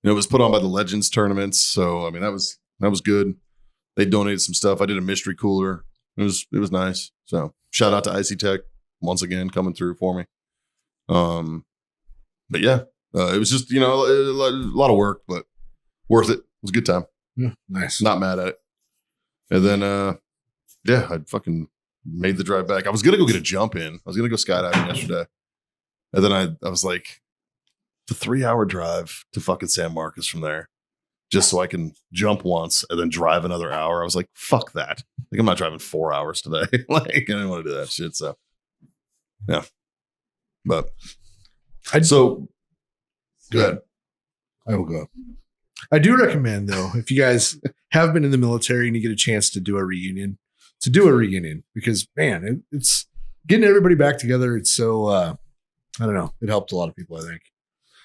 it was put on by the Legends tournaments. So, I mean, that was good. They donated some stuff. I did a mystery cooler. It was nice. So shout out to Icy Tech once again coming through for me. But yeah, it was just, a lot of work, but worth it. It was a good time. Yeah, nice. Not mad at it. And then, I fucking made the drive back. I was going to go get a jump in. I was going to go skydiving yesterday. And then I was like, It's a 3-hour drive to fucking San Marcos from there, just so I can jump once and then drive another hour. I was like, fuck that. Like, I'm not driving 4 hours today. Like, I didn't want to do that shit. So, yeah. But, so, go ahead. I will go. I do recommend, though, if you guys have been in the military and you get a chance to do a reunion, because, man, it's getting everybody back together. It's so, I don't know. It helped a lot of people, I think.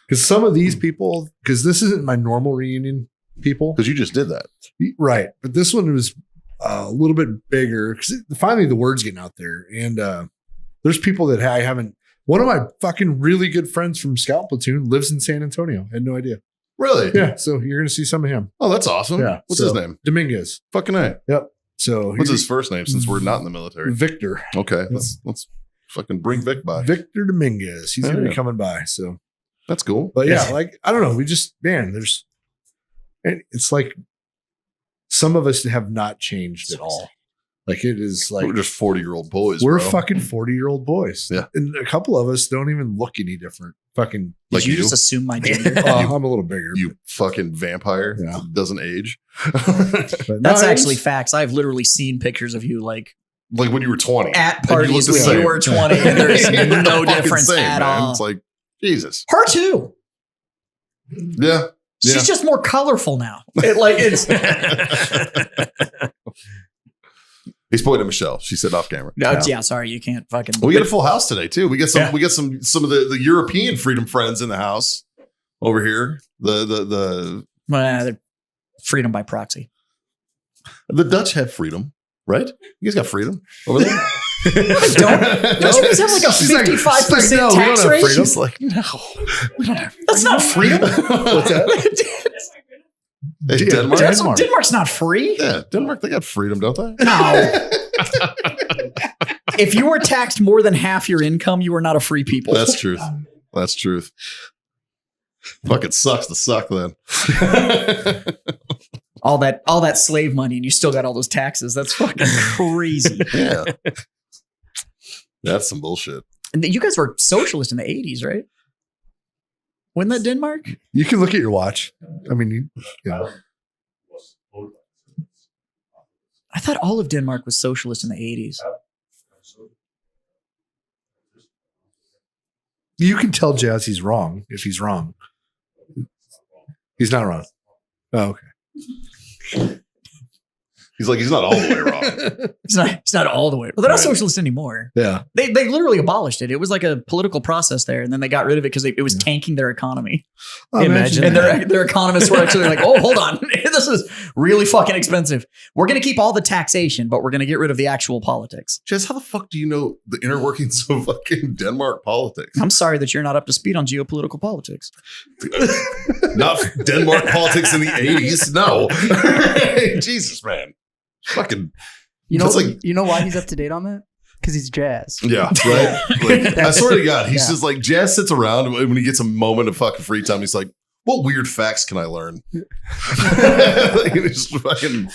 Because some of these people, because this isn't my normal reunion people. Because you just did that. Right. But this one was a little bit bigger because finally the word's getting out there. And there's people that I haven't. One of my fucking really good friends from Scout Platoon lives in San Antonio. I had no idea. Really? Yeah. So you're going to see some of him. Oh, that's awesome. Yeah. What's his name? Dominguez. Fucking A. Yep. So what's his first name since we're not in the military? Victor. Okay. Let's fucking bring Vic by. Victor Dominguez. He's going to be coming by. So. That's cool. But yeah, like, I don't know. We just, man, it's like some of us have not changed at all. Like it is like. We're just 40-year-old boys. We're bro. fucking 40-year-old boys. Yeah. And a couple of us don't even look any different. Fucking. Did you just assume my gender? I'm a little bigger. You fucking vampire. Yeah. Doesn't age. But That's actually facts. I've literally seen pictures of you like when you were 20. at And you look parties the when same. you were 20 and there's You're no the fucking difference same, at man. all. It's like, Jesus. Her too. Yeah. She's just more colorful now. It's He's pointing at Michelle. She said off camera. no, yeah. Sorry, you can't fucking. We got a full house today too. We got some. Yeah. We got some of the European freedom friends in the house over here. The freedom by proxy. Dutch have freedom, right? You guys got freedom over there. Don't you guys have like a She's like, 55% no, we tax don't have rate? freedom. She's like, no, we don't have. That's not freedom. What's that? Hey, Yeah, Denmark. Denmark's not free. Yeah, Denmark. They got freedom, don't they? No. If you were taxed more than half your income, you are not a free people. That's truth. That's truth. Fucking sucks to suck then. all that slave money, and you still got all those taxes. That's fucking crazy. Yeah. That's some bullshit. And you guys were socialist in the 80s, right? Wasn't that Denmark? You can look at your watch. I mean, I thought all of Denmark was socialist in the 80s. you can tell Jazzy's wrong if he's wrong. He's not wrong. Oh, okay. He's like, he's not all the way wrong. He's not all the way. Well, they're not Right. socialist anymore. Yeah. They literally abolished it. It was like a political process there, and then they got rid of it because it was tanking their economy. Imagine And that. their economists were actually like, "Oh, hold on, this is really fucking expensive. We're going to keep all the taxation, but we're going to get rid of the actual politics." Jess, how the fuck do you know the inner workings of fucking Denmark politics? I'm sorry that you're not up to speed on geopolitical politics. Not Denmark politics in the 80s. No. Jesus, man. Fucking. You know, That's like- you know why he's up to date on that? Because he's jazz. Yeah, right. Like, I swear to God, he's Yeah. just like Jazz sits around when he gets a moment of fucking free time. He's like, "What weird facts can I learn?" Like, he's just fucking.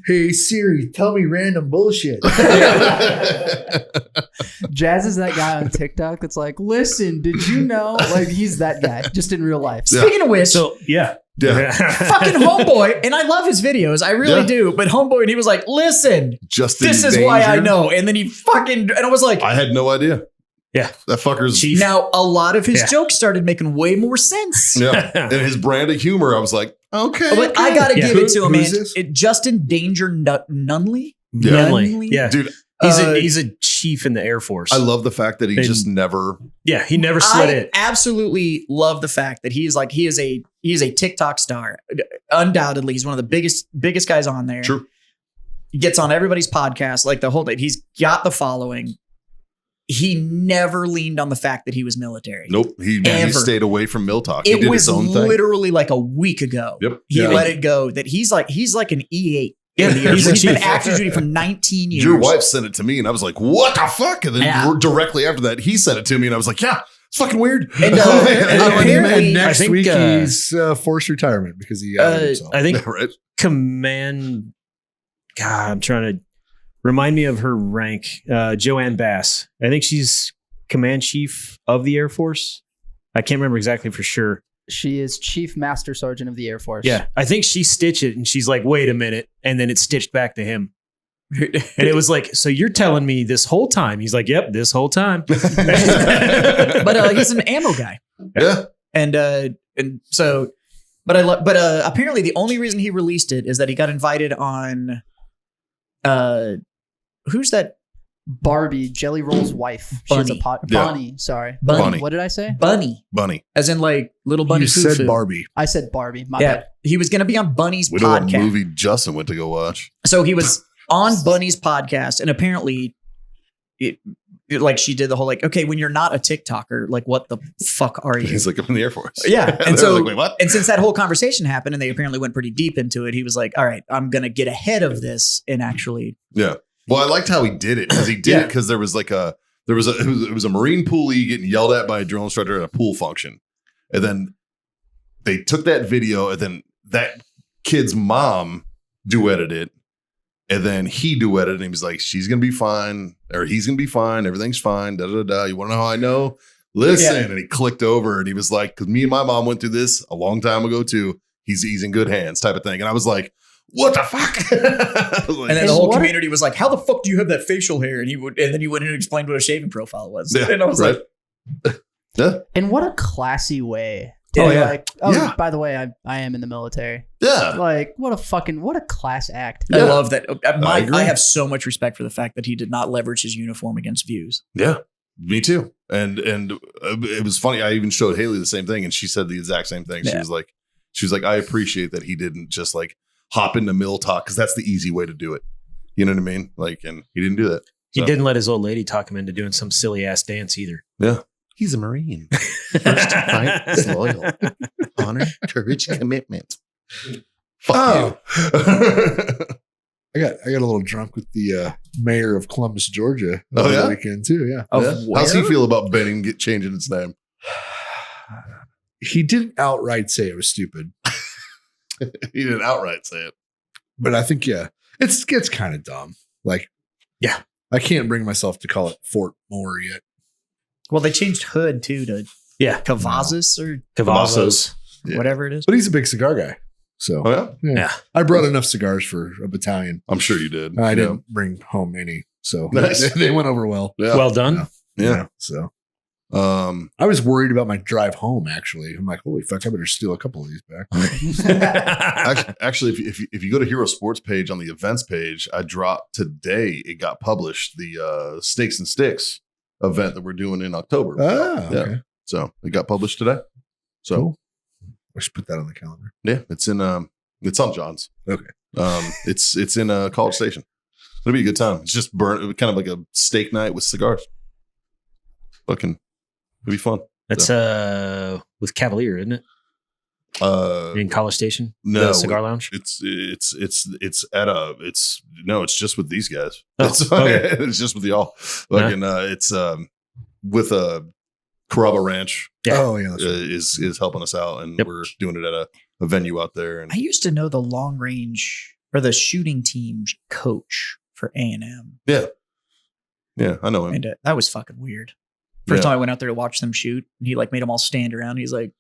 Hey Siri, tell me random bullshit. Jazz is that guy on TikTok that's like, listen, did you know? Like, he's that guy, just in real life. Yeah. Speaking of which, So yeah. Yeah, fucking Homeboy, and I love his videos, I really Yeah. do. But Homeboy, and he was like, "Listen, just this is why I know." And then he fucking, and I was like, I had no idea. Yeah. That fucker's. Chief. now a lot of his Yeah. jokes started making way more sense. Yeah, and his brand of humor, I was like, okay, But I gotta Yeah. give it to him, Who's man. this? Justin Danger Nunley. Yeah. Nunley. Yeah. dude, He's a chief in the Air Force. I love the fact that he And- just never. Yeah, he never slid I it. absolutely love the fact that he is a TikTok star. Undoubtedly, he's one of the biggest guys on there. True. He gets on everybody's podcast, like the whole thing. He's got the following. He never leaned on the fact that he was military. Nope, he Ever. stayed away from Mill Talk. He It did was his own thing. literally like a week ago. Yep. He Yeah. let it go that he's like an E8. Yeah, in the Air he's Force. a He's been chief. active duty for 19 years. Your wife sent it to me, and I was like, "What the fuck?" And then Yeah. directly after that, he sent it to me, and I was like, "Yeah, it's fucking weird." And, And apparently- next I think, week uh, he's forced retirement because he himself. I think right? Command. God, I'm trying to remind me of her rank. Joanne Bass. I think she's Command Chief of the Air Force. I can't remember exactly for sure. She is Chief Master Sergeant of the Air Force. Yeah, I think she stitched it, and she's like, "Wait a minute," and then it stitched back to him. And it was like, so you're telling me this whole time? He's like, yep, this whole time. But he's an ammo guy. Yeah. And so, but apparently the only reason he released it is that he got invited on, who's that? Barbie, Jelly Roll's wife. She has a Bonnie. Sorry. Bunny. What did I say? Bunny. As in like little bunny. You said Barbie. I said Barbie. My Yeah. bad. He was going to be on Bunny's we know what podcast. movie Justin went to go watch. So he was on Bunny's podcast, and apparently like she did the whole like, okay, when you're not a TikToker, like what the fuck are you? He's like, I'm in the Air Force. Yeah. And And so, like, wait, what? and since that whole conversation happened and they apparently went pretty deep into it, he was like, all right, I'm going to get ahead of this and actually. Yeah. Well, I liked how he did it because he did it because there was like it was a Marine poolee getting yelled at by a drill instructor at a pool function. And then they took that video and then that kid's mom duetted it. And then he duetted and he was like, she's going to be fine, or he's going to be fine. Everything's fine. Da, da, da. You want to know how I know? Listen. Yeah. And he clicked over and he was like, because me and my mom went through this a long time ago too. He's in good hands type of thing. And I was like, what the fuck? Like, and then the whole community was like, how the fuck do you have that facial hair? And then he went in and explained what a shaving profile was. Yeah, and I was like, yeah. And what a classy way. By the way, I am in the military. Yeah. Like, what a class act. I love that. I have so much respect for the fact that he did not leverage his uniform against views. Yeah, me too. And it was funny. I even showed Haley the same thing, and she said the exact same thing. Yeah. She was like, I appreciate that he didn't just like hop into mill talk because that's the easy way to do it. You know what I mean? Like, and he didn't do that. He didn't let his old lady talk him into doing some silly ass dance either. Yeah. He's a Marine. First to fight is loyal. Honor, courage, commitment. Fuck you. I got a little drunk with the mayor of Columbus, Georgia over the weekend too. Yeah. How's he feel about Benning changing its name? He didn't outright say it was stupid. He didn't outright say it. But I think, it gets kind of dumb. Like, yeah, I can't bring myself to call it Fort Moore yet. Well, they changed Hood too to Cavazos or Cavazos, whatever it is. But he's a big cigar guy. So yeah. I brought enough cigars for a battalion. I'm sure you did. I didn't bring home any. So nice. they went over well. Yeah. Well done. Yeah. So I was worried about my drive home, actually. I'm like, holy fuck, I better steal a couple of these back. Actually, if you go to Hero Sports page on the events page, I dropped today, it got published, the Steaks and Sticks event that we're doing in October. Okay. So it got published today. So cool. I should put that on the calendar. Yeah, it's on John's. Okay. It's in College Station. It'll be a good time. It's just kind of like a steak night with cigars. It'll be fun. That's with Cavalier, isn't it? In College Station? No, the cigar lounge? It's just with these guys. Oh, okay. It's just with y'all. It's with Carrabba Ranch. Yeah. Oh yeah, that's right. is helping us out, and Yep. we're doing it at a venue out there. And I used to know the long range or the shooting team coach for A&M. yeah, I know him. And that was fucking weird. First time I went out there to watch them shoot, and he like made them all stand around. He's like,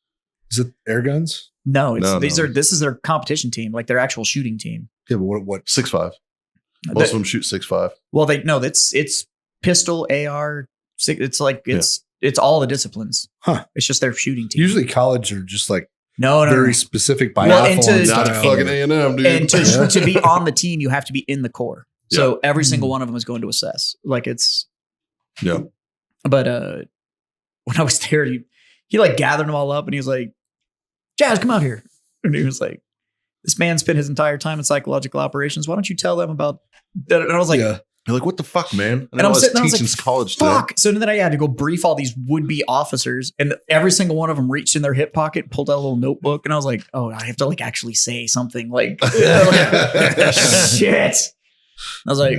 Is it air guns? "No, No. this is their competition team, like their actual shooting team." Yeah, but what 6.5. Most of them shoot 6.5. Well, it's pistol, AR. It's all the disciplines. Huh. It's just their shooting team. usually college are just like no, very specific Well, and biathlon to- style. Not fucking A&M, dude. And to be on the team, you have to be in the Corps. So every single one of them is going to assess. Like it's yeah. But when I was there, he like gathered them all up and he was like, "Jazz, come out here." And he was like, "This man spent his entire time in psychological operations. Why don't you tell them about that?" And I was like, You're like, what the fuck, man? And I'm sitting there, I was teaching like, college fuck. So then I had to go brief all these would-be officers, and every single one of them reached in their hip pocket, pulled out a little notebook, and I was like, "Oh, I have to like actually say something." Like, shit. I was like,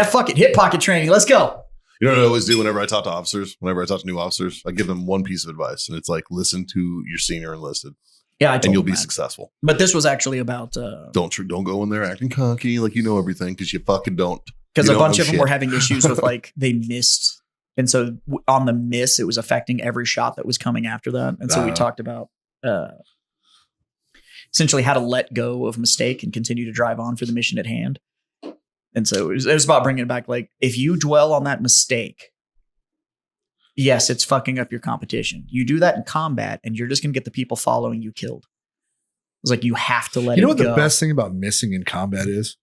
fuck it, hip pocket training. Let's go. You know what I always do whenever I talk to officers? Whenever I talk to new officers, I give them one piece of advice, and it's like, listen to your senior enlisted, Yeah, I told and you'll him be that. successful. But this was actually about Don't go in there acting cocky like you know everything, because you fucking don't. because You a don't bunch know of them shit. were having issues with like they missed And so on the miss, it was affecting every shot that was coming after that. And so we talked about essentially how to let go of mistake and continue to drive on for the mission at hand. And so it was about bringing it back. Like, if you dwell on that mistake, yes, it's fucking up your competition. You do that in combat, and you're just going to get the people following you killed. It's like, you have to let it go. You know what the best thing about missing in combat is?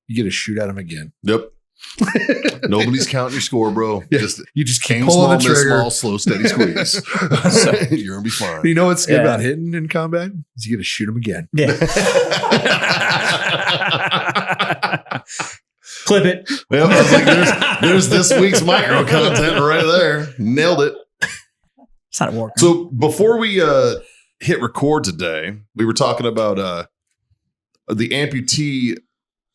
You get to shoot at them again. Yep. Nobody's counting your score, bro. Yeah. You just keep pulling the trigger. Small, slow, steady squeeze. You're gonna be fine. You know what's good about hitting in combat? Is you get to shoot them again. Yeah. Clip it. Well, I was like, there's this week's micro content right there. Nailed it. It's not working. So before we hit record today, we were talking about the amputee.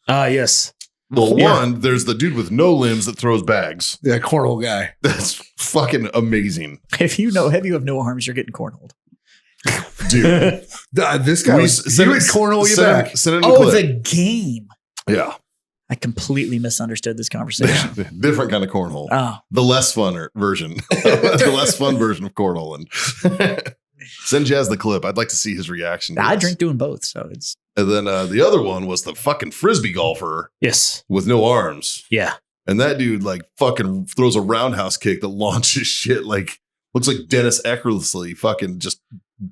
Yes. Well, one, there's the dude with no limbs that throws bags. Yeah, cornhole guy. That's fucking amazing. If you have no arms, you're getting cornholed. Dude. This guy was cornhole you back. Send it Oh, the game. Yeah. I completely misunderstood this conversation. Different kind of cornhole. Oh. The less fun version. The less fun version of cornholing. Send Jazz the clip. I'd like to see his reaction. I drink doing both, so it's. And then the other one was the fucking frisbee golfer. Yes. With no arms. Yeah. And that dude like fucking throws a roundhouse kick that launches shit like looks like Dennis Eckersley fucking just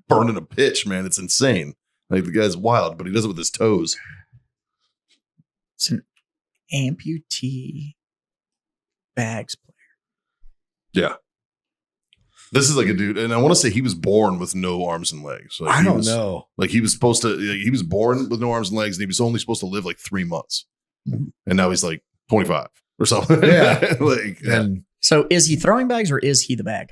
burning a pitch, man. It's insane. Like, the guy's wild, but he does it with his toes. It's an amputee bags player. Yeah. This is like a dude, and I want to say he was born with no arms and legs. Like, I don't know. Like, he was supposed to, he was born with no arms and legs, and he was only supposed to live like 3 months. And now he's like 25 or something. Yeah. And so is he throwing bags or is he the bag?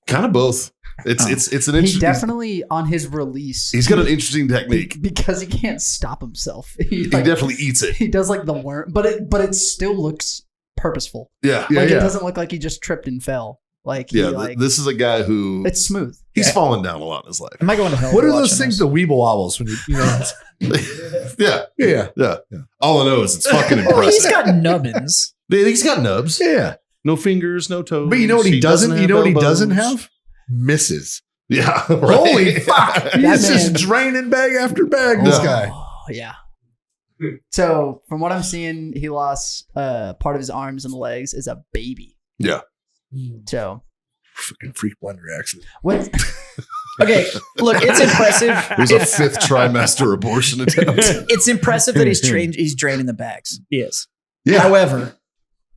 kind of both. It's an interesting. He definitely, on his release, He's got an interesting technique because he can't stop himself. He definitely eats it. He does like the worm, but it still looks purposeful. Yeah. Like it doesn't look like he just tripped and fell. Like, this is a guy who it's smooth. He's fallen down a lot in his life. Am I going to hell? What are those things, the weeble wobbles when you know? Yeah. All I know is it's fucking impressive. He's got nubbins. He's got nubs. Yeah. No fingers, no toes. But you know what he doesn't? You know what he doesn't elbows. have? Misses. Yeah. Right. Holy fuck! He's That just man- draining bag after bag. This guy. Oh, yeah. So from what I'm seeing, he lost part of his arms and legs as a baby. Yeah. So Freaking freak blender accident. what? Okay, look, it's impressive. It was a 5th trimester abortion attempt. It's impressive that he's draining the bags. He is. Yeah. However,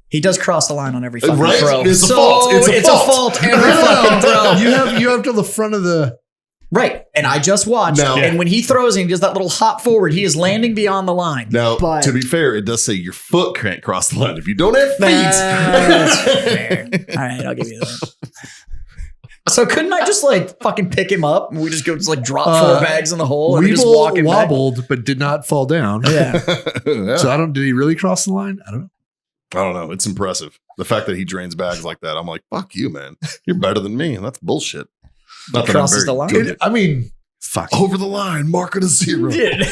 he does cross the line on every fucking Right? throw. It's a fault. It's a fault. every fucking throw. You have to the front of the. Right. And I just watched. Now- and when he throws and he does that little hop forward, he is landing beyond the line. Now, But- to be fair, it does say your foot can't cross the line if you don't have feet. That's fair. All right, I'll give you that. So couldn't I just like fucking pick him up and we just go just like drop 4 bags in the hole and just walk him back? wobbled, but did not fall down. Yeah. Yeah. So did he really cross the line? I don't know. I don't know. It's impressive. The fact that he drains bags like that, I'm like, fuck you, man. You're better than me. And that's bullshit. Not that I'm Crosses very the line. good at- I mean, fuck. Over the line, mark it a 0. Dude.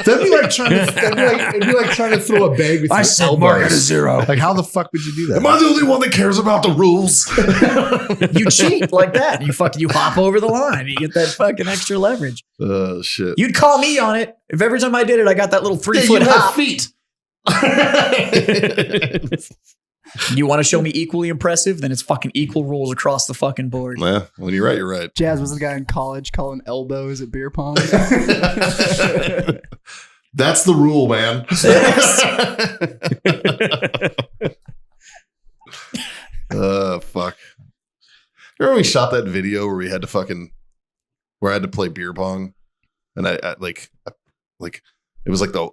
That'd be like trying to. It'd be like trying to throw a bag with I your said elbows. mark it a 0. Like, how the fuck would you do that? Am I the only one that cares about the rules? You cheat like that. You hop over the line. You get that fucking extra leverage. Shit. You'd call me on it if every time I did it, I got that little 3-foot hop. feet. You want to show me equally impressive? Then it's fucking equal rules across the fucking board. Yeah, when you're right, you're right. Jazz was the guy in college calling elbows at beer pong. That's the rule, man. Fuck. Remember when we shot that video where we had to where I had to play beer pong, and I it was like a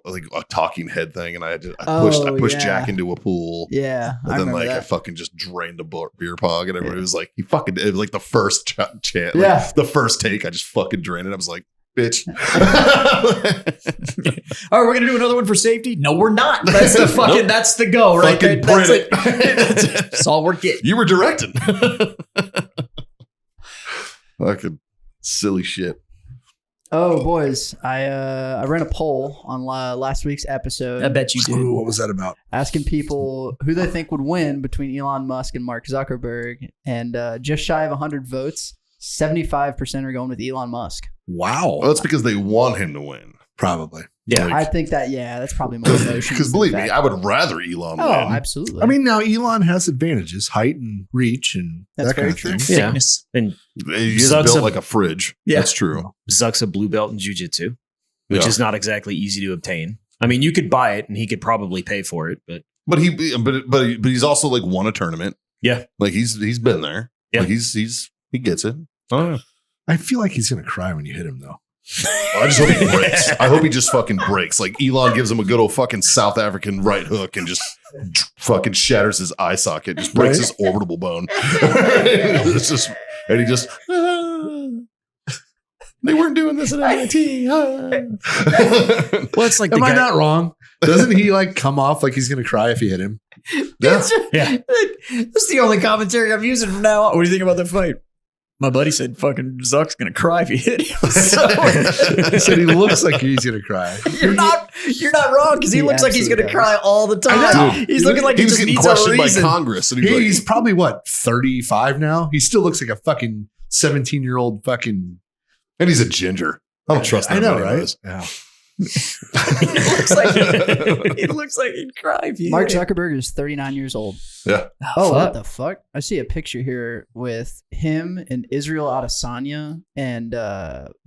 talking head thing, and I pushed Jack into a pool. Yeah. And then I fucking just drained a beer pong, and everybody was like, it was like the first chant, the first take, I just fucking drained it. I was like, bitch. All right, we're gonna do another one for safety. No, we're not. That's the fucking. Nope. That's the go, right? Fucking That's print it. That's all we're getting. You were directing. Fucking silly shit. Oh, boys, I ran a poll on last week's episode. I bet you did. Ooh, what was that about? Asking people who they think would win between Elon Musk and Mark Zuckerberg. And just shy of 100 votes, 75% are going with Elon Musk. Wow. Well, that's because they want him to win. Probably. Yeah. I think that, that's probably more emotions. Because believe me, I would rather Elon Oh, win. absolutely. I mean, now Elon has advantages, height and reach and That's that kind very of true. thing. Yeah. Thickness. And He's Zuck's built a- like a fridge. Yeah. That's true. Zuck's a blue belt in jiu-jitsu, which Yeah. is not exactly easy to obtain. I mean, you could buy it and he could probably pay for it, but But he's also like won a tournament. Yeah. Like he's been there. Yeah. Like he gets it. I don't know. I feel like he's going to cry when you hit him, though. I just hope he breaks. I hope he just fucking breaks. Like Elon gives him a good old fucking South African right hook and just fucking shatters his eye socket, just breaks his orbital bone. It's just, and he just, they weren't doing this at MIT. well, it's like Am the I guy, not wrong? Doesn't he like come off like he's going to cry if you hit him? Yeah. Yeah. That's the only commentary I'm using from now on. What do you think about the fight? My buddy said fucking Zuck's gonna cry if you hit him. So, He said he looks like he's going to cry. you're not wrong because he He looks like he's gonna absolutely cry all the I know. time. He's looking like he he was just getting needs a questioned by reason. Congress, and he was He's like, probably, what, 35 now? He still looks like a fucking 17-year-old fucking... and he's a ginger. I don't trust that. I know, man, right? anyways. Yeah. He looks like he'd cry if you Mark hit him. Zuckerberg is 39 years old. Yeah. Oh, fuck. what the fuck? I see a picture here with him and Israel Adesanya and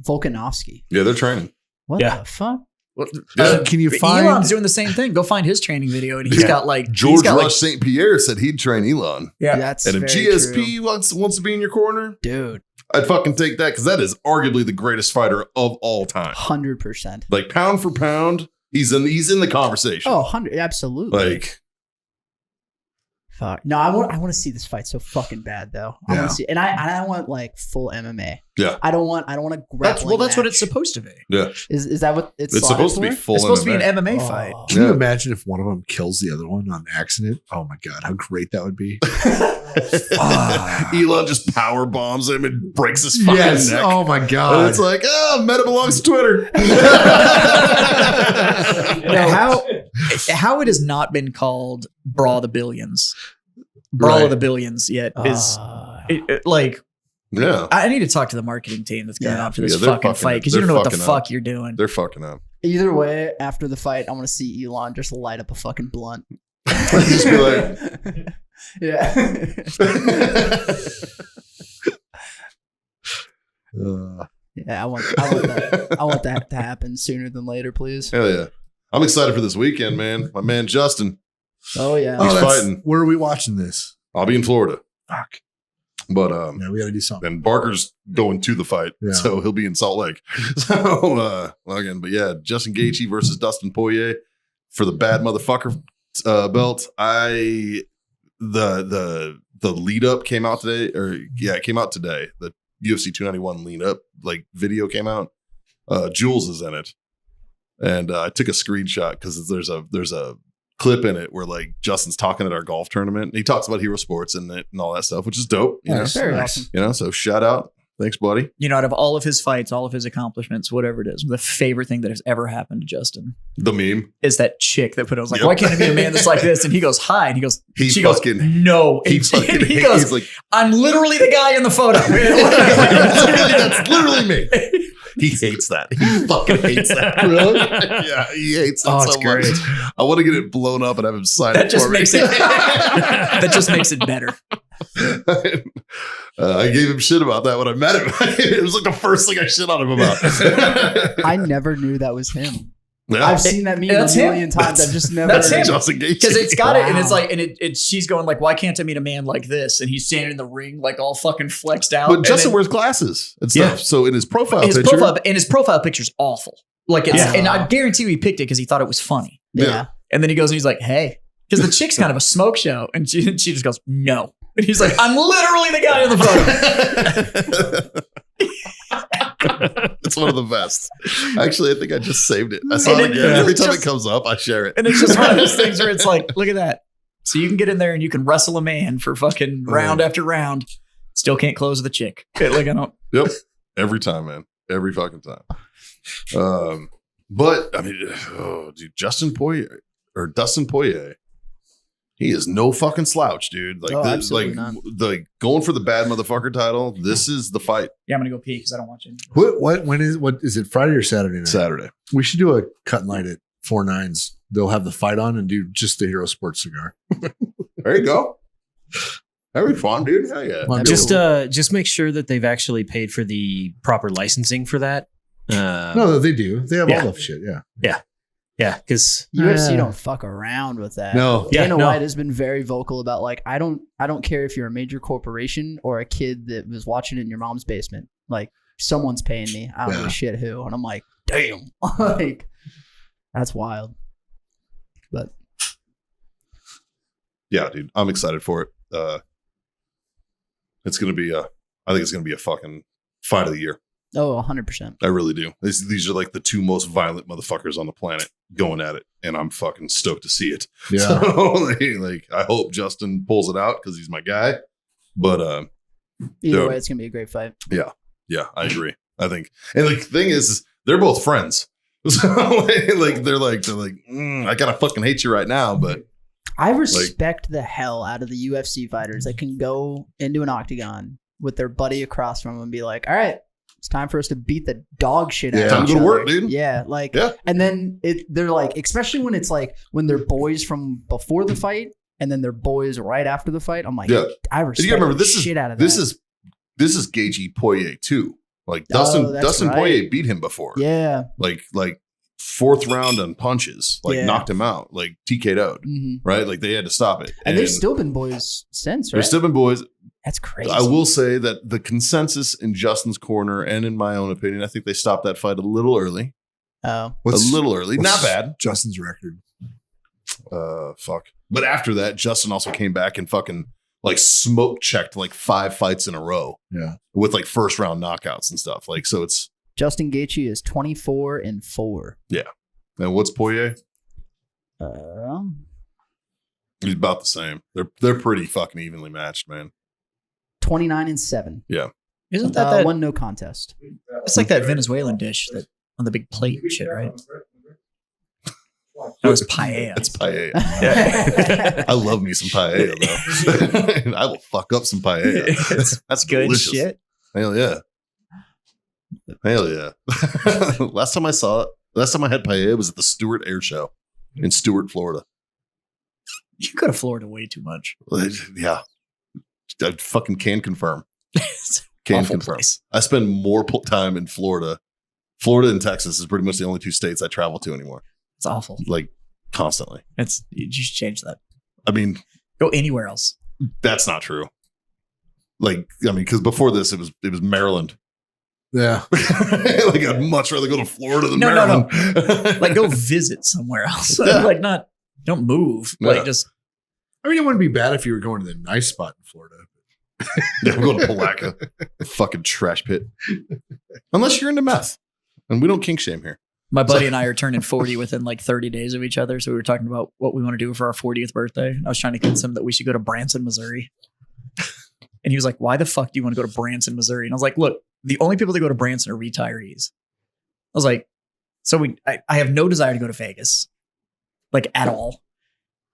Volkanovski. Yeah, they're training. What Yeah. the fuck? Yeah. Can you find... Elon's doing the same thing. Go find his training video, and he's Yeah. got like George he's got Rush like, St. Pierre said he'd train Elon. yeah. That's And if very GSP true. wants to be in your corner, Dude, I'd fucking take that because that is arguably the greatest fighter of all time. 100%. Like pound for pound, he's in the conversation. Oh, 100, absolutely. Like Fuck. No, I want to see this fight so fucking bad though. I Yeah. want to see, and I want like full MMA. Yeah. I don't want a That's grappling what match. it's supposed to be. yeah, Is that what it's it's slotted supposed to be for? full. It's supposed to be MMA. an MMA fight. Oh. Can you Yeah. imagine if one of them kills the other one on accident? Oh my God, how great that would be. Elon just power bombs him and breaks his fucking Yes. neck. Oh my And God. it's like, oh, Meta belongs to Twitter. Now, how it has not been called Brawl of the Billions, Brawl Right. of the Billions yet is like Yeah, I need to talk to the marketing team that's going Yeah. after this Yeah, they're fucking fucking fight it. because you don't They're know what the fucking fuck you're doing. they're fucking up. Either way, after the fight, I want to see Elon just light up a fucking blunt. Just be like, Yeah. Yeah, I want that. I want that to happen sooner than later, please. hell yeah. I'm excited for this weekend, man. My man Justin, Oh yeah. He's that's- fighting. Where are we watching this? I'll be in Florida, Fuck. but Yeah, we got to do something. and Barker's going to the fight, Yeah. so he'll be in Salt Lake. So again, but yeah, Justin Gaethje versus Dustin Poirier for the bad motherfucker belt. The lead up came out today, it came out today. The UFC 291 lead up like video came out. Jules is in it, and I took a screenshot because there's a clip in it where like Justin's talking at our golf tournament. And he talks about Hero Sports and it and all that stuff, which is dope. You know, Nice. Very Nice. awesome. you know. So shout out, thanks, buddy. You know, out of all of his fights, all of his accomplishments, whatever it is, the favorite thing that has ever happened to Justin The meme. is that chick that put it. I was like, Yep. why can't it be a man that's like this? And he goes, hi. And he goes, He she goes, fucking- no. He And fucking he hates, goes, he's like, I'm literally the guy in the photo. that's literally me. He hates that. He fucking hates that. Really? Yeah, he hates that Oh, so it's great. much. I want to get it blown up and have him sign That it just for me. makes it. That just makes it better. I gave him shit about that when I met him. It was like the first thing I shit on him about. I never knew that was him. Yeah. I've seen that meme That's a him. million times. I've just never. That's him. Justin Gaethje. Because it's got it, and it's Wow. like, and it she's going like, why can't I meet a man like this? And he's standing in the ring, like all fucking flexed out. But And Justin then wears glasses and stuff. Yeah. So in his profile his picture, profile picture's awful. Like it's, Yeah. and I guarantee you he picked it because he thought it was funny. Yeah. And then he goes and he's like, hey, because the chick's kind of a smoke show, and she just goes, no. And he's like, I'm literally the guy in the photo. it's one of the best. Actually, I think I just saved it. I saw And it it- again. yeah. Every time Just- it comes up, I share it. And it's just one of those things where it's like, look at that. So you can get in there and you can wrestle a man for fucking round after round. Still can't close the chick. Like I don't. Yep. Every time, man. every fucking time. But I mean, dude, Dustin Poirier, he is no fucking slouch, dude. Like, absolutely not. like going for the bad motherfucker title. This is the fight. Yeah, I'm gonna go pee because I don't watch it. What is it, Friday or Saturday night? Saturday. We should do a cut and light at 4-9s. They'll have the fight on and do just the Hero Sports cigar. There you go. That'd be fun, dude. Hell yeah. Just make sure that they've actually paid for the proper licensing for that. No, they do. They have all the shit. Yeah. Yeah, because UFC don't fuck around with that. No. Dana White has been very vocal about like I don't care if you're a major corporation or a kid that was watching it in your mom's basement. Like someone's paying me. I don't give a shit who. And I'm like, damn. Like that's wild. But yeah, dude, I'm excited for it. It's gonna be I think it's gonna be a fucking fight of the year. Oh, 100%. I really do. These are like the two most violent motherfuckers on the planet going at it, and I'm fucking stoked to see it. Yeah. So, like I hope Justin pulls it out because he's my guy. But Either way, it's gonna be a great fight. Yeah, I agree. I think, and like the thing is, they're both friends. So like they're like I kind of fucking hate you right now, but I respect the hell out of the UFC fighters that can go into an octagon with their buddy across from them and be like, all right, it's time for us to beat the dog shit out of time each to go to other. work, dude. Yeah, and then they're like, especially when it's like when they're boys from before the fight and then they're boys right after the fight. I'm like, I respect the shit out of that. This is Gaethje Poirier too. Like Dustin Poirier beat him before. Yeah, like fourth round on punches, knocked him out, like TK'd out, right? Like they had to stop it, and they've still been boys since, right? They've still been boys. That's crazy. I will say that the consensus in Justin's corner and in my own opinion, I think they stopped that fight a little early. Oh, Not bad. Justin's record. Fuck. But after that, Justin also came back and fucking like smoke checked like 5 fights in a row. Yeah. With like first round knockouts and stuff. Like, so it's Justin Gaethje is 24-4. Yeah. And what's Poirier? He's about the same. They're pretty fucking evenly matched, man. 29-7. Yeah. Isn't that one no contest? It's like that Venezuelan dish that on the big plate and shit, right? That was paella. It's paella. Yeah. I love me some paella, though. I will fuck up some paella. That's good delicious. Shit. Hell yeah. Hell yeah. Last time I had paella was at the Stewart Air Show in Stewart, Florida. You go to Florida way too much. Yeah. I fucking can confirm. Can confirm. Place. I spend more time in Florida. Florida and Texas is pretty much the only two states I travel to anymore. It's awful. Like constantly. You should change that. I mean, go anywhere else. That's not true. Like, I mean, because before this, it was Maryland. Yeah. Like I'd much rather go to Florida than Maryland. No. Like go visit somewhere else. Yeah. Like don't move. Yeah. Like just. I mean, it wouldn't be bad if you were going to the nice spot in Florida. Yeah, I'm going to Palatka, fucking trash pit. Unless you're into meth, and we don't kink shame here. My buddy and I are turning 40 within like 30 days of each other. So we were talking about what we want to do for our 40th birthday. I was trying to convince him that we should go to Branson, Missouri. And he was like, why the fuck do you want to go to Branson, Missouri? And I was like, look, the only people that go to Branson are retirees. I was like, so I have no desire to go to Vegas, like at all.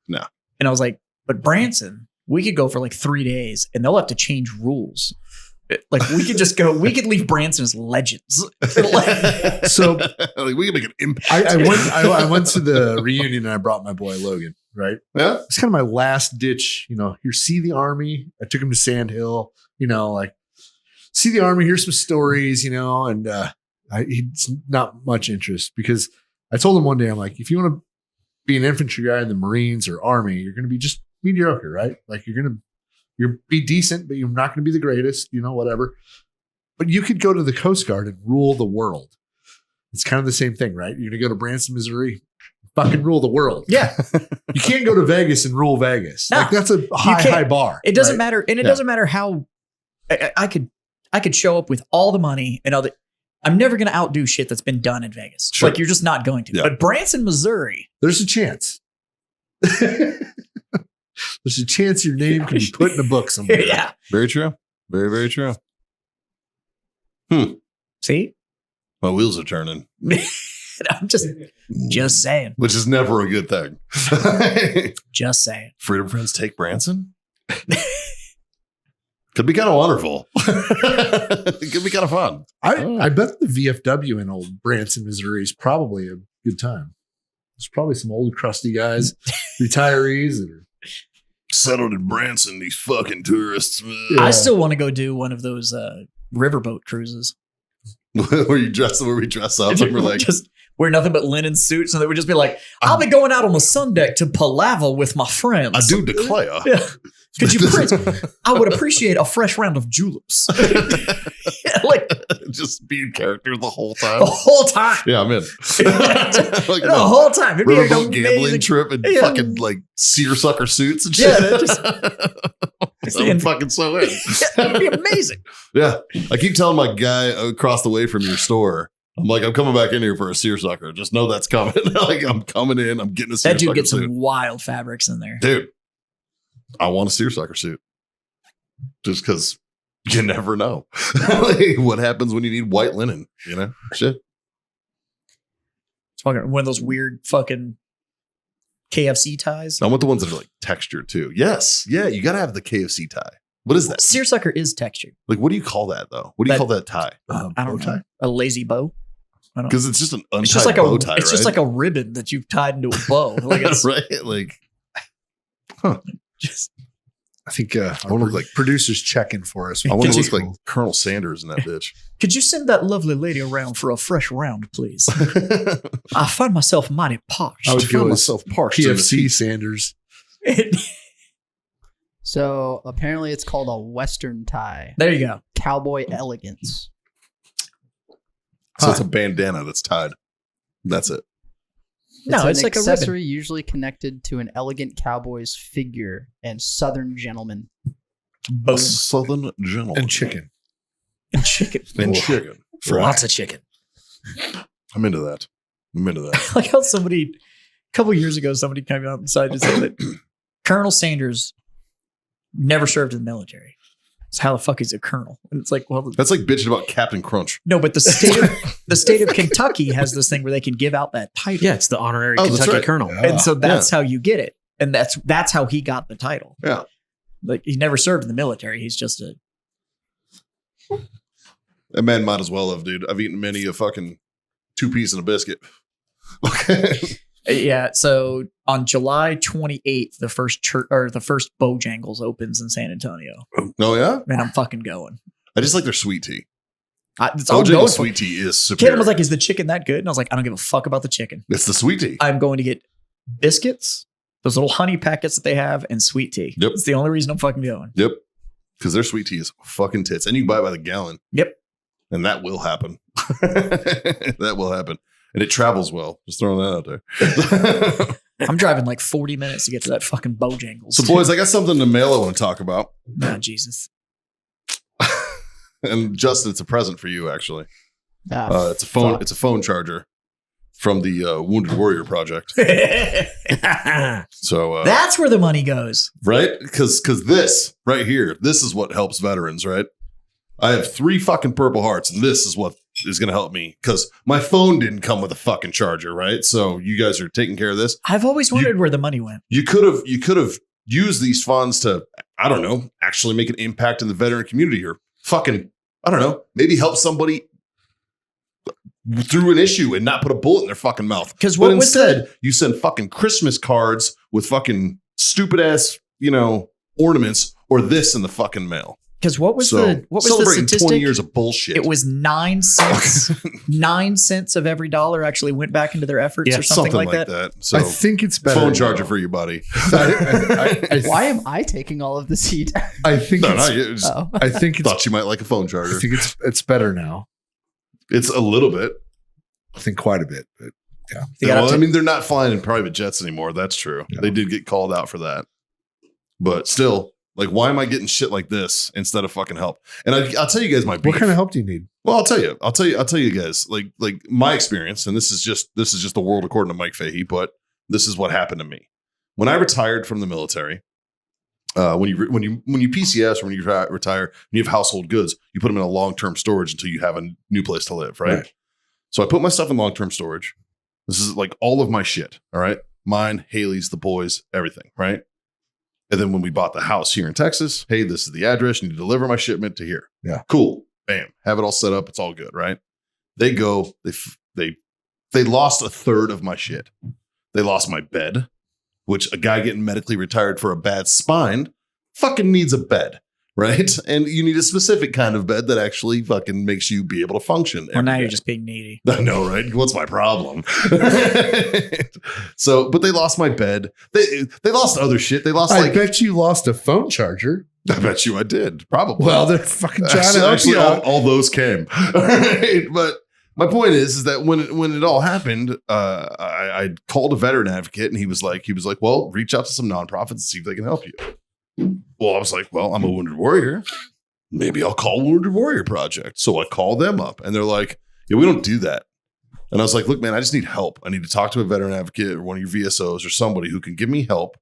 No. And I was like, but Branson, we could go for like 3 days and they'll have to change rules. Like we could just go, we could leave Branson as legends. So like we can make an impact. I went to the reunion and I brought my boy Logan, right? Yeah. It's kind of my last ditch, you see the Army. I took him to Sand Hill, like see the Army, hear some stories, and he's not much interest because I told him one day, I'm like, if you want to be an infantry guy in the Marines or Army, you're going to be just mediocre, right? Like you'll be decent, but you're not going to be the greatest, whatever. But you could go to the Coast Guard and rule the world. It's kind of the same thing, right? You're going to go to Branson, Missouri, fucking rule the world. Yeah. You can't go to Vegas and rule Vegas. No, like that's a high bar. It doesn't matter. And it doesn't matter how I could show up with all the money and all the, I'm never going to outdo shit that's been done in Vegas. Sure. Like you're just not going to. Yeah. But Branson, Missouri. There's a chance. There's a chance your name can be put in a book somewhere. Yeah. Very true. Very, very true. See? My wheels are turning. I'm just saying. Which is never a good thing. Just saying. Freedom Friends take Branson? Could be kind of wonderful. It could be kind of fun. I bet the VFW in old Branson, Missouri is probably a good time. There's probably some old crusty guys, retirees that are settled in Branson, these fucking tourists. Yeah. I still want to go do one of those riverboat cruises. where we dress up and we're like, just wear nothing but linen suits, and they would just be like, I'll be going out on the sun deck to palaver with my friends. I do declare. Yeah. Could you please? I would appreciate a fresh round of juleps. Yeah, like just being character the whole time. the whole time. Yeah, I'm in. Like, The whole time. It'd be an riverboat gambling amazing trip and Yeah. fucking like seersucker suits and shit. Yeah, that just- I'm fucking so in. That'd be amazing. Yeah. I keep telling my guy across the way from your store, I'm like, I'm coming back in here for a seersucker. Just know that's coming. Like, I'm coming in. I'm getting a seersucker That dude gets suit. some wild fabrics in there. Dude, I want a seersucker suit. Just because you never know. Like, what happens when you need white linen, you know? Shit. It's fucking one of those weird fucking KFC ties. I want the ones that are like textured too. Yes. Yeah. You got to have the KFC tie. What is that? Seersucker is textured. Like, what do you call that though? What do you That- call that tie? I don't know. A lazy bow. I don't know. Because it's just an untied It's just like bow a tie, it's just right? like a ribbon that you've tied into a bow. Like it's right? Like, just I think I want to look like producers checking for us. I want Could to you- look like Colonel Sanders in that bitch. could you send that lovely lady around for a fresh round, please? I find myself mighty parched. I would I feel found as myself parched. in the PFC heat. Sanders. So apparently it's called a Western tie. There you go. Cowboy elegance. So it's a bandana that's tied. That's it. No, it's an like a ribbon. accessory usually connected to an elegant cowboy's figure and southern gentleman. Boom. A southern gentleman. And chicken. And chicken. And chicken. Lots of chicken. I'm into that. Like how somebody a couple years ago, somebody came out and decided to say that Colonel Sanders never served in the military. So how the fuck is a colonel? And it's like, well, That's like bitching about Captain Crunch. no, but the state of Kentucky has this thing where they can give out that title. Yeah, it's the honorary Oh, that's Kentucky right. Colonel. And so that's how you get it. And that's how he got the title. Yeah. Like he never served in the military. He's just a That man might as well have, dude. I've eaten many a fucking 2-piece and a biscuit. Okay. yeah. So on July 28th, the first church or the first Bojangles opens in San Antonio. Oh, yeah? Man, I'm fucking going. I just like their sweet tea. It's all going Bojangles for. sweet tea is superior. Kid was like, "Is the chicken that good?" And I was like, "I don't give a fuck about the chicken. It's the sweet tea. I'm going to get biscuits, those little honey packets that they have, and sweet tea. Yep. It's the only reason I'm fucking going. Yep. Because their sweet tea is fucking tits. And you can buy it by the gallon. Yep. And that will happen. That will happen. And it travels well. Just throwing that out there. I'm driving like 40 minutes to get to that fucking Bojangles. So, boys, I got something to mail I want to talk about. Oh, Jesus. And Justin, it's a present for you, actually. Ah, It's a phone. fuck. It's a phone charger from the Wounded Warrior Project. So That's where the money goes. right, because this right here, this is what helps veterans. Right, I have 3 fucking Purple Hearts, and this is what is going to help me because my phone didn't come with a fucking charger. Right, so you guys are taking care of this. I've always wondered where the money went. You could have used these funds to, I don't know, actually make an impact in the veteran community or fucking, I don't know, maybe help somebody through an issue and not put a bullet in their fucking mouth. 'Cause But what was instead, you send fucking Christmas cards with fucking stupid ass, ornaments or this in the fucking mail. Because what was So the celebrating statistic? 20 years of bullshit. It was 9 cents. 9 cents of every dollar actually went back into their efforts Yeah, or something like that. So I think it's better. phone now. charger for you, buddy. Why am I taking all of this heat? I think No, it's, no, you just Oh. I think it's thought you might like a phone charger. I think it's better now. It's a little bit. I think quite a bit. But You gotta Well, I take- mean, they're not flying in private jets anymore. That's true. Yeah. They did get called out for that. But still, like, why am I getting shit like this instead of fucking help? And I'll tell you guys my beef. what kind of help do you need? Well, I'll tell you guys, like my experience, and this is just the world according to Mike Fahey, but this is what happened to me. When I retired from the military, when you PCS or when you retire and you have household goods, you put them in a long-term storage until you have a new place to live, right? So I put my stuff in long-term storage. This is like all of my shit. All right. Mine, Haley's, the boys, everything. Right. And then when we bought the house here in Texas, hey, this is the address. You need to deliver my shipment to here. Yeah. Cool. Bam. Have it all set up. It's all good. Right. They go, they lost a third of my shit. They lost my bed, which a guy getting medically retired for a bad spine fucking needs a bed, right? And you need a specific kind of bed that actually fucking makes you be able to function. Well, now day. you're just being needy. I know, right? What's my problem? So, but they lost my bed. They lost other shit. They lost I bet you lost a phone charger. I bet you I did. Probably. Well, they're fucking trying to help actually you out. all those came. All right. But my point is that when it all happened, I called a veteran advocate and he was like, well, reach out to some nonprofits and see if they can help you. Well, I was like, well, I'm a wounded warrior. Maybe I'll call Wounded Warrior Project. So I called them up and they're like, yeah, we don't do that. And I was like, look, man, I just need help. I need to talk to a veteran advocate or one of your VSOs or somebody who can give me help,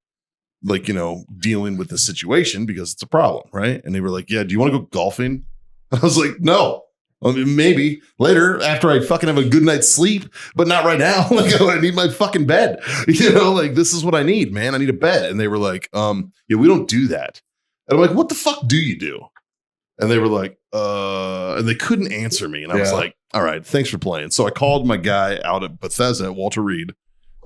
like, dealing with the situation because it's a problem, right? And they were like, yeah, do you want to go golfing? I was like, no. I mean, maybe later after I fucking have a good night's sleep, but not right now. Like, I need my fucking bed. Like, this is what I need, man. I need a bed. And they were like, yeah, we don't do that. And I'm like, what the fuck do you do? And they were like, and they couldn't answer me. And I was like, all right, thanks for playing. So I called my guy out at Bethesda, Walter Reed.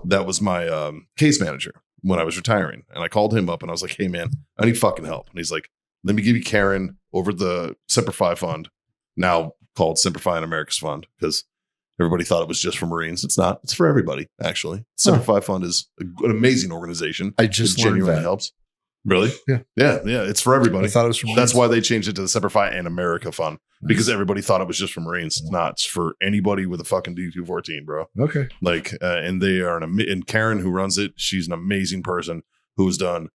That was my case manager when I was retiring. And I called him up and I was like, hey, man, I need fucking help. And he's like, let me give you Karen over the Semper Fi Fund, now called Semper Fi and America's Fund, because everybody thought it was just for Marines. It's not. It's for everybody, actually. Semper Fi Fund is an amazing organization. I just learned genuinely that. helps. Really? Yeah. Yeah. It's for everybody. I thought it was from That's why they changed it to the Semper Fi and America Fund, because everybody thought it was just for Marines. It's not. It's for anybody with a fucking D214, bro. Okay. Like, and they are and Karen, who runs it, she's an amazing person who has done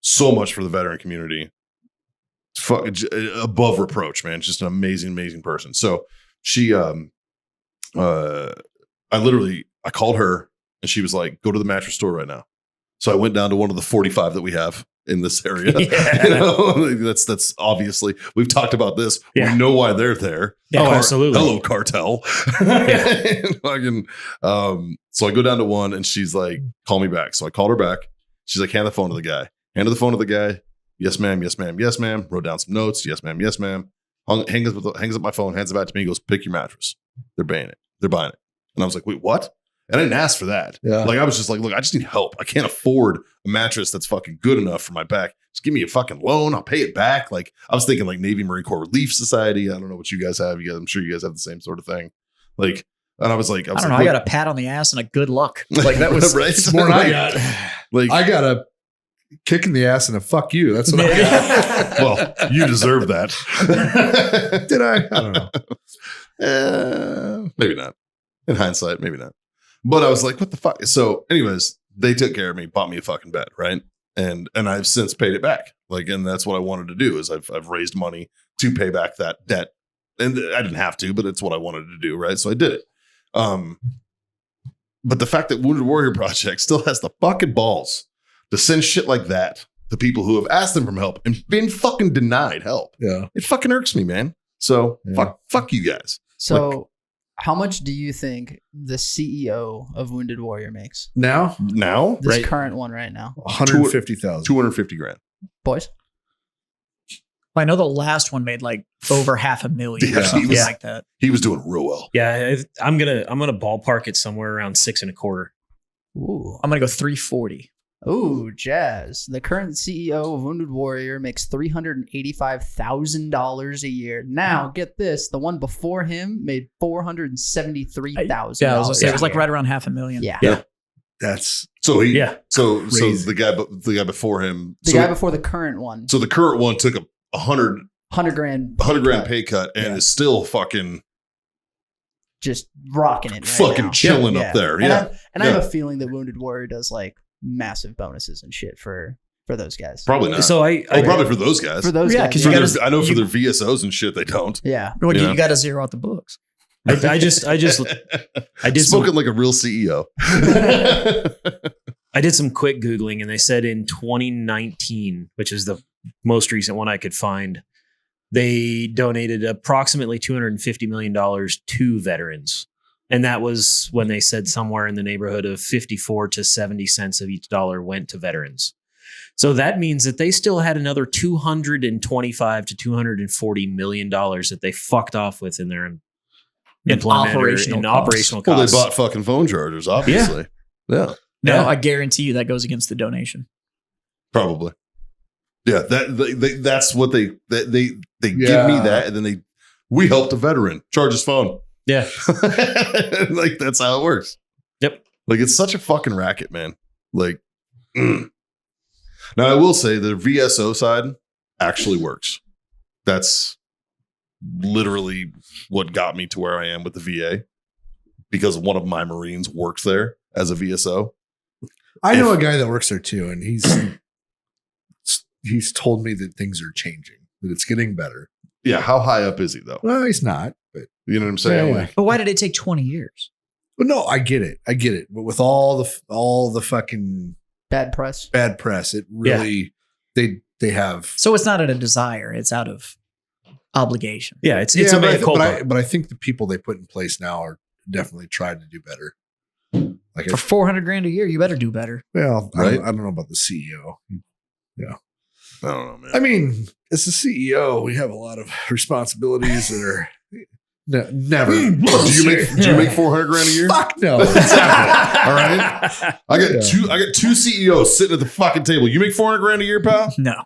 so much for the veteran community. Above reproach, man. Just an amazing person. So she, I called her and she was like, go to the mattress store right now. So I went down to one of the 45 that we have in this area. Yeah. That's obviously, we've talked about this. Yeah. We know why they're there. Yeah, absolutely. Hello, cartel. Yeah. So I go down to one and she's like, call me back. So I called her back. She's like, hand the phone to the guy. Handed the phone to the guy. Yes, ma'am. Yes, ma'am. Yes, ma'am. Wrote down some notes. Yes, ma'am. Yes, ma'am. Hangs up my phone, hands it back to me, goes, pick your mattress. They're buying it. And I was like, wait, what? And I didn't ask for that. Yeah. Like, I was just like, look, I just need help. I can't afford a mattress that's fucking good enough for my back. Just give me a fucking loan. I'll pay it back. Like, I was thinking like Navy Marine Corps Relief Society. I don't know what you guys have. I'm sure you guys have the same sort of thing. Like, and I was like, I don't know. I got a pat on the ass and a good luck. Like, that was right. More than I got. Like, I got a kick in the ass and a fuck you. That's what I got. Well, you deserve that. Did I? I don't know. Maybe not. In hindsight, maybe not. But I was like, what the fuck? So anyways, they took care of me, bought me a fucking bed, right? And I've since paid it back. Like, and that's what I wanted to do is I've raised money to pay back that debt. And I didn't have to, but it's what I wanted to do, right? So I did it. But the fact that Wounded Warrior Project still has the fucking balls to send shit like that to people who have asked them for help and been fucking denied help. Yeah. It fucking irks me, man. So fuck you guys. So like, how much do you think the CEO of Wounded Warrior makes? Now? This current one right now. 150,000. 250 grand. Boys? Well, I know the last one made like over $500,000 or something like that. He was doing real well. Yeah, I'm gonna ballpark it somewhere around 6.25. Ooh. I'm gonna go 340. Ooh, Jazz. The current CEO of Wounded Warrior makes $385,000 a year. Now, get this. The one before him made $473,000. Yeah, I was gonna say, it was like right around $500,000. Yeah. That's so he. Yeah. So the guy before him. The guy before the current one. So the current one took a $100 grand pay cut and is still fucking just rocking it. Fucking chilling up there. Yeah. I have a feeling that Wounded Warrior does like massive bonuses and shit for those guys. Probably not. So probably for those guys. For those guys. I know for their VSOs and shit, they don't. Yeah. Well, you got to zero out the books. I did spoken like a real CEO. I did some quick Googling and they said in 2019, which is the most recent one I could find, they donated approximately $250 million to veterans. And that was when they said somewhere in the neighborhood of 54 to 70 cents of each dollar went to veterans. So that means that they still had another $225 to $240 million that they fucked off with in their operational costs. Well, they bought fucking phone chargers, obviously. Yeah. No, I guarantee you that goes against the donation. Probably. Yeah, that's what they give me that, and then we helped a veteran charge his phone. Yeah. Like, that's how it works. Yep. Like, it's such a fucking racket, man. Like, Now, I will say the VSO side actually works. That's literally what got me to where I am with the VA, because one of my Marines works there as a VSO. I know a guy that works there too, and he's told me that things are changing, that it's getting better. Yeah, how high up is he though? Well, he's not, but you know what I'm saying? Yeah. Like, But why did it take 20 years? but no, I get it. But with all the fucking Bad press. it really they have. So it's not out of desire; it's out of obligation. Yeah, it's Yeah, a mea culpa. but I think the people they put in place now are definitely trying to do better. Like, For $400,000 a year, you better do better. well, Right? I don't know about the CEO. I don't know, man. I mean, as a CEO, we have a lot of responsibilities that are never. do you make $400,000 a year? Fuck no. All right. I got Yeah. two CEOs sitting at the fucking table. You make $400,000 a year, pal? No,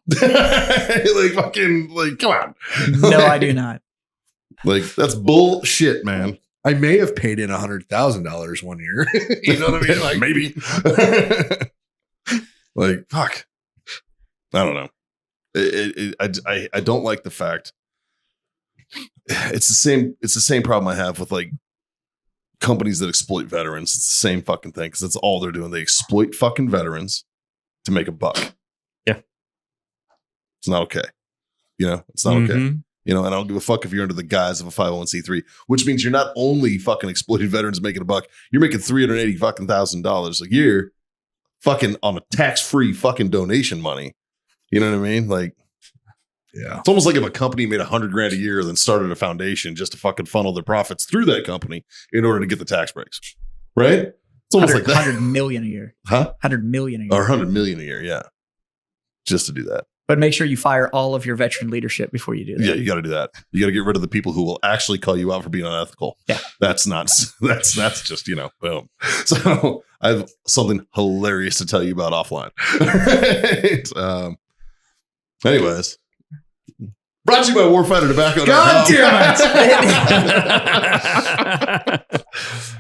Come on. no, I do not. Like, that's bullshit, man. I may have paid in $100,000 one year. You know what I mean? Like, maybe. Like, fuck. I don't know. I don't like the fact. It's the same problem I have with like companies that exploit veterans. It's the same fucking thing, because that's all they're doing. They exploit fucking veterans to make a buck. Yeah. It's not okay. You know, it's not okay. You know, and I don't give a fuck if you're under the guise of a 501c3, which means you're not only fucking exploiting veterans making a buck, you're making $380,000 a year fucking on a tax-free fucking donation money. You know what I mean? Like, yeah. it's almost like if a company made $100,000 a year, then started a foundation just to fucking funnel their profits through that company in order to get the tax breaks. Right? It's almost like that. 100 million a year. Huh? 100 million a year. Or 100 million a year, yeah. Just to do that. But make sure you fire all of your veteran leadership before you do that. Yeah, you got to do that. You got to get rid of the people who will actually call you out for being unethical. Yeah. That's just, you know, boom. So I have something hilarious to tell you about offline. Anyways, brought to you by Warfighter Tobacco. God damn it.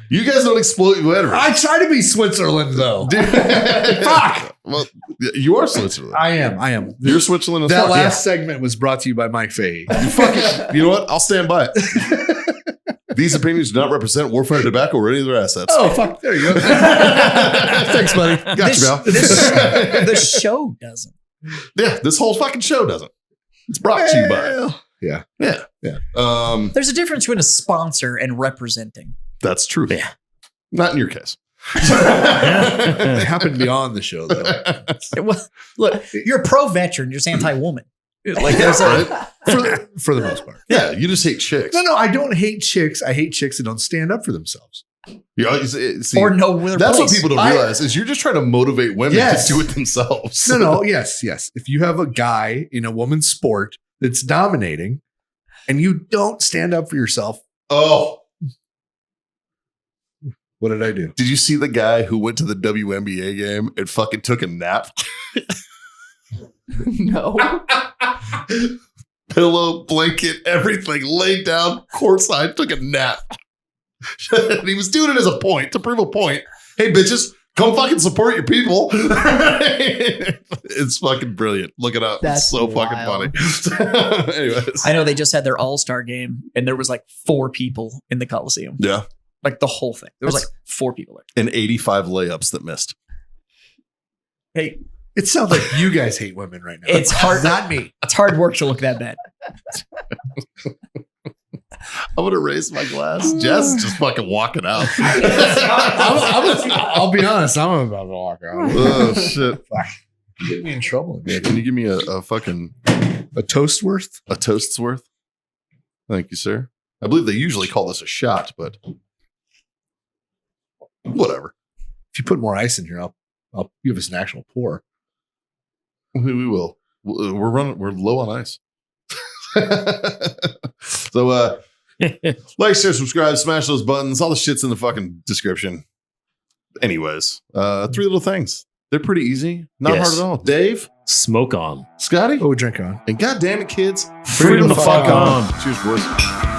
You guys don't exploit veterans. I try to be Switzerland, though. Fuck. Well, you are Switzerland. I am. You're Switzerland as That fuck. last segment was brought to you by Mike Fahey. You know what? I'll stand by it. These opinions do not represent Warfighter Tobacco or any of their assets. Oh, fuck. There you go. Thanks, buddy. Got you, pal. The show doesn't. Yeah, this whole fucking show doesn't. It's brought to you by. Yeah. Yeah. There's a difference between a sponsor and representing. That's true. Yeah. Not in your case. It happened to be on the show, though. Well, look, you're pro-veteran, you're just anti-woman. Like, that's right. For the most part. Yeah, you just hate chicks. No, I don't hate chicks. I hate chicks that don't stand up for themselves. You know, see, Or know their that's place. what people don't realize is you're just trying to motivate women Yes. to do it themselves. No, yes. If you have a guy in a woman's sport that's dominating and you don't stand up for yourself, Oh, what did I do? did you see the guy who went to the WNBA game and fucking took a nap? No. Pillow, blanket, everything, laid down courtside, took a nap. And he was doing it as a point, to prove a point. Hey, bitches, come fucking support your people. It's fucking brilliant. Look it up. That's it's so wild. fucking funny. Anyways. I know they just had their all-star game and there was like 4 people in the Coliseum. Yeah. Like the whole thing. There was like 4 people there. And 85 layups that missed. Hey, It sounds like you guys hate women right now. It's hard- Not me. it's hard work to look that bad. I'm going to raise my glass. Jess is just fucking walking out. I'll be honest. I'm about to walk out. Oh, shit. Get me in trouble. Yeah, can you give me a fucking A toast worth? a toast's worth? Thank you, sir. I believe they usually call this a shot, but Whatever. If you put more ice in here, I'll give us an actual pour. We will. We're low on ice. So like, share, subscribe, smash those buttons. All the shit's in the fucking description. Anyways, 3 little things. They're pretty easy. Not Yes. hard at all. Dave, Smoke on. Scotty, Oh, drink on. and goddamn it, kids, Freedom to fuck on. Cheers, boys.